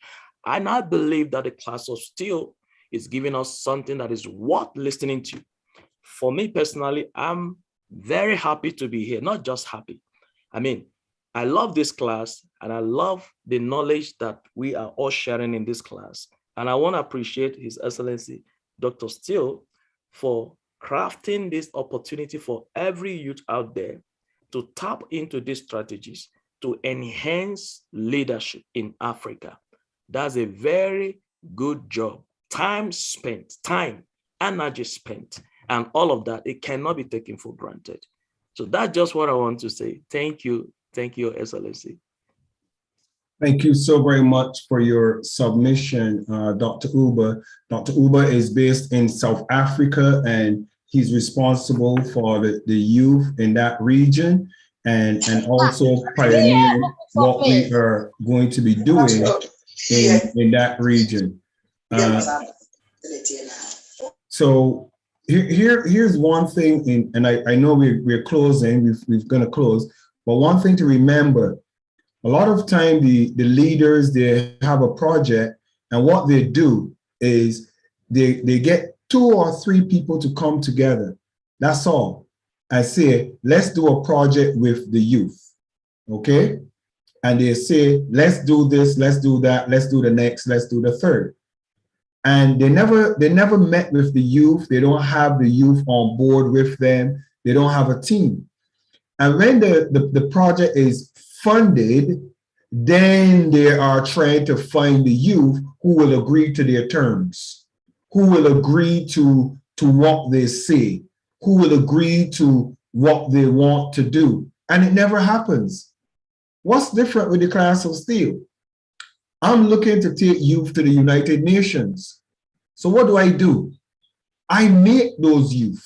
And I believe that the class of Steele is giving us something that is worth listening to. For me personally, I'm very happy to be here, not just happy. I mean, I love this class and I love the knowledge that we are all sharing in this class. And I want to appreciate His Excellency, Dr. Steele, for crafting this opportunity for every youth out there to tap into these strategies to enhance leadership in Africa. That's a very good job. Time spent, time, energy spent, and all of that, it cannot be taken for granted. So that's just what I want to say. Thank you. Thank you, Your Excellency. Thank you so very much for your submission, Dr. Uba. Dr. Uba is based in South Africa, and he's responsible for the youth in that region, and also pioneering what we are going to be doing in that region. So here's one thing, and I know we're closing, we're going to close, but one thing to remember, a lot of time the leaders, they have a project, and what they do is they get 2 or 3 people to come together. That's all. I say, let's do a project with the youth, okay? And they say, let's do this, let's do that, let's do the next, let's do the third. And they never met with the youth. They don't have the youth on board with them. They don't have a team. And when the project is funded, then they are trying to find the youth who will agree to their terms, who will agree to what they say, who will agree to what they want to do. And it never happens. What's different with the class of Steele? I'm looking to take youth to the United Nations. So what do? I make those youth.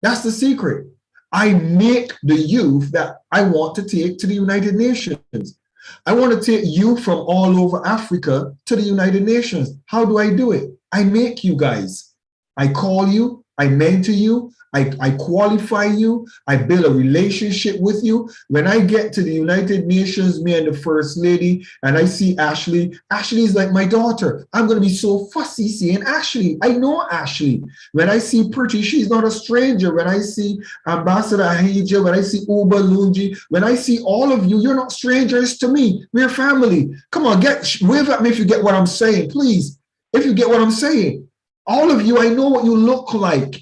That's the secret. I make the youth that I want to take to the United Nations. I want to take youth from all over Africa to the United Nations. How do I do it? I make you guys. I call you, I mentor you, I qualify you, I build a relationship with you. When I get to the United Nations, me and the First Lady, and I see Ashley, Ashley is like my daughter. I'm going to be so fussy seeing Ashley. I know Ashley. When I see Pretty, she's not a stranger. When I see Ambassador Ahija, when I see Uba Lunji, when I see all of you, you're not strangers to me. We're family. Come on, wave at me if you get what I'm saying, please. If you get what I'm saying. All of you, I know what you look like.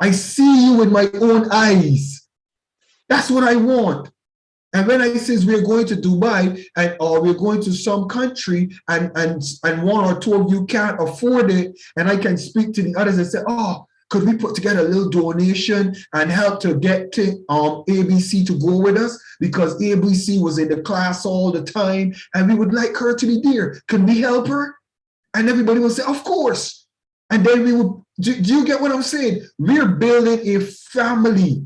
I see you with my own eyes. That's what I want. And when I says we're going to Dubai and or we're going to some country and one or two of you can't afford it, and I can speak to the others and say, oh, could we put together a little donation and help to get to, ABC to go with us, because ABC was in the class all the time and we would like her to be there. Can we help her? And everybody will say, of course. And then we would, do you get what I'm saying? We're building a family,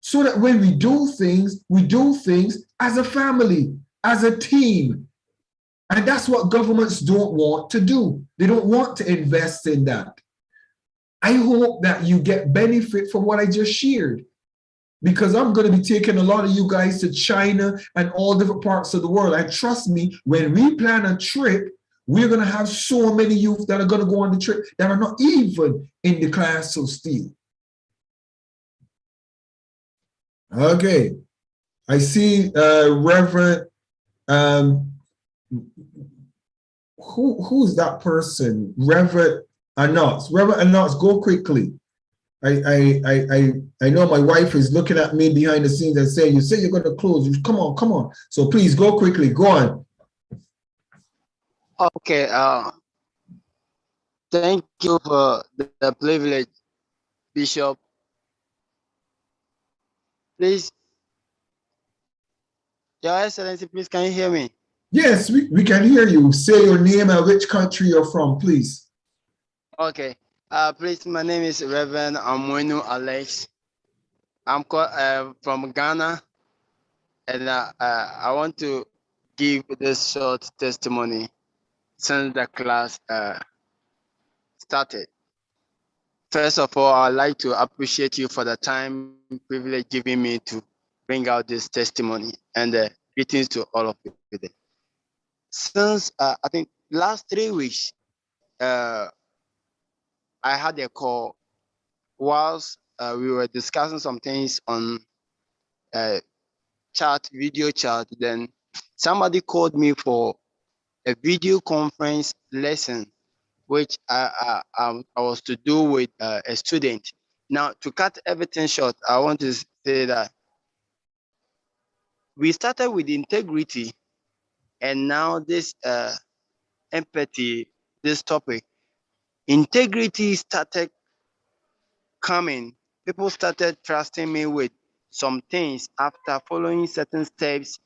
so that when we do things as a family, as a team. And that's what governments don't want to do. They don't want to invest in that. I hope that you get benefit from what I just shared, because I'm going to be taking a lot of you guys to China and all different parts of the world. And trust me, when we plan a trip, we're going to have so many youth that are going to go on the trip that are not even in the class of Steele. Okay, I see Reverend, who's that person? Reverend Anos. Reverend Anos, go quickly. I know my wife is looking at me behind the scenes and saying, you say you're going to close. Come on. So please go quickly. Go on. Okay. Thank you for the privilege, Bishop. Please, Your Excellency, please, can you hear me? Yes, we can hear you. Say your name and which country you're from, please. Okay. Please, my name is Reverend Amwenu Alex. I'm from Ghana, and I want to give this short testimony since the class started. First of all, I'd like to appreciate you for the time privilege giving me to bring out this testimony, and greetings to all of you. Since I think last 3 weeks, I had a call whilst we were discussing some things on video chat. Then somebody called me for a video conference lesson, which I was to do with a student. Now, to cut everything short, I want to say that we started with integrity, and now this empathy, this topic, integrity started coming. People started trusting me with some things after following certain steps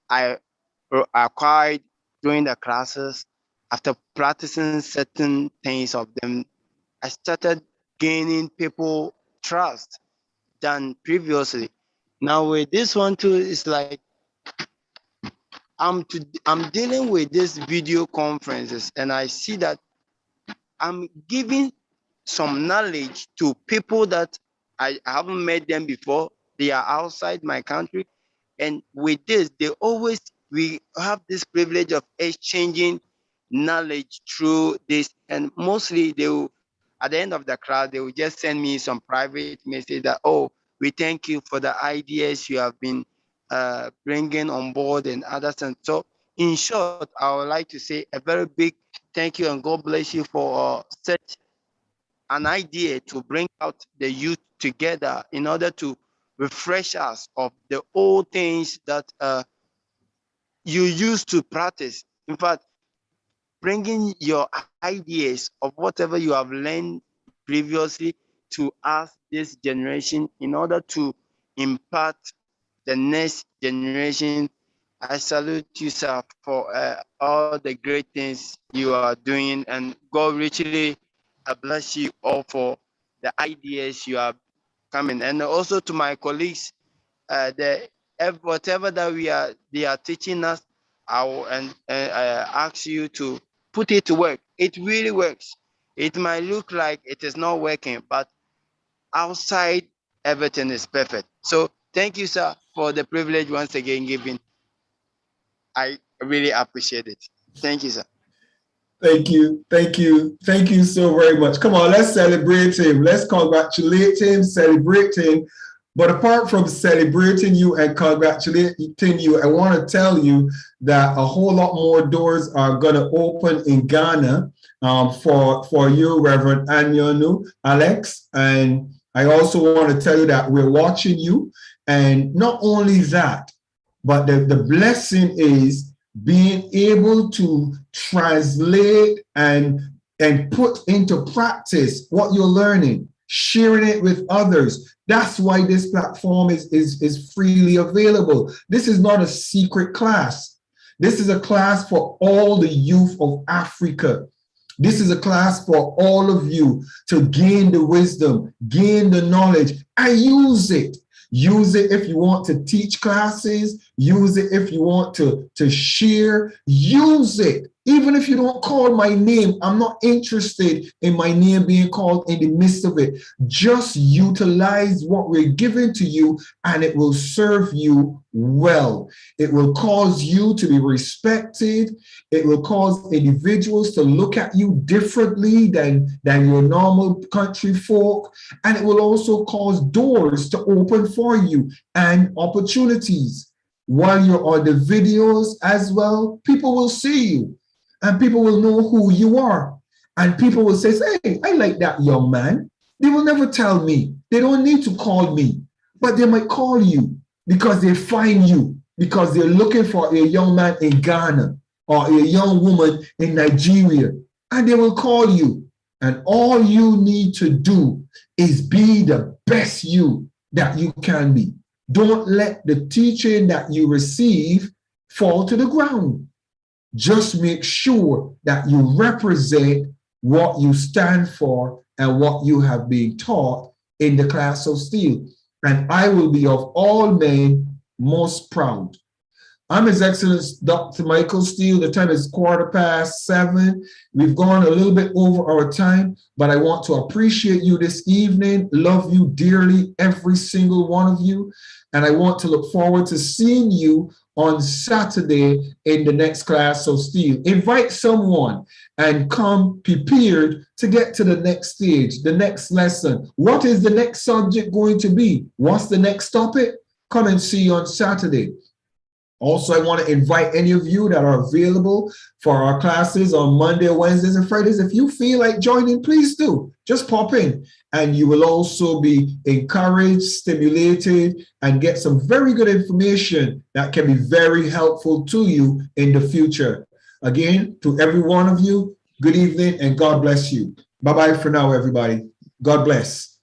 I acquired during the classes. After practicing certain things of them, I started gaining people trust than previously. Now with this one too, it's like I'm dealing with these video conferences, and I see that I'm giving some knowledge to people that I haven't met them before. They are outside my country. And with this, we have this privilege of exchanging knowledge through this. And mostly at the end of the class, they will just send me some private message that, oh, we thank you for the ideas you have been bringing on board and others. And so in short, I would like to say a very big thank you and God bless you for such an idea to bring out the youth together in order to refresh us of the old things that you used to practice. In fact, bringing your ideas of whatever you have learned previously to us, this generation, in order to impart the next generation. I salute you, sir, for all the great things you are doing, and God richly bless you all for the ideas you are coming. And also to my colleagues, whatever that they are teaching us, I will ask you to put it to work. It really works. It might look like it is not working, but outside everything is perfect. So thank you, sir, for the privilege once again given. I really appreciate it. Thank you, sir. Thank you so very much. Come on, let's celebrate him. Let's congratulate him, celebrate him. But apart from celebrating you and congratulating you, I want to tell you that a whole lot more doors are going to open in Ghana for you, Reverend Anyonu, Alex. And I also want to tell you that we're watching you. And not only that, but the blessing is being able to translate and put into practice what you're learning, sharing it with others. That's why this platform is freely available. This is not a secret class. This is a class for all the youth of Africa. This is a class for all of you to gain the wisdom, gain the knowledge, and use it. Use it if you want to teach classes. Use it if you want to share. Use it. Even if you don't call my name, I'm not interested in my name being called in the midst of it. Just utilize what we're giving to you, and it will serve you well. It will cause you to be respected. It will cause individuals to look at you differently than your normal country folk. And it will also cause doors to open for you and opportunities. While you're on the videos as well, people will see you and people will know who you are. And people will say, hey, I like that young man. They will never tell me. They don't need to call me, but they might call you because they find you, because they're looking for a young man in Ghana or a young woman in Nigeria, and they will call you. And all you need to do is be the best you that you can be. Don't let the teaching that you receive fall to the ground. Just make sure that you represent what you stand for and what you have been taught in the class of Steele. And I will be of all men most proud. I'm His Excellency Dr. Michael Steele. The time is 7:15. We've gone a little bit over our time, but I want to appreciate you this evening, love you dearly, every single one of you. And I want to look forward to seeing you on Saturday in the next class of Steele. Invite someone and come prepared to get to the next stage, the next lesson. What is the next subject going to be? What's the next topic? Come and see you on Saturday. Also, I want to invite any of you that are available for our classes on Monday, Wednesdays, and Fridays. If you feel like joining, please do. Just pop in, and you will also be encouraged, stimulated, and get some very good information that can be very helpful to you in the future. Again, to every one of you, good evening and God bless you. Bye-bye for now, everybody. God bless.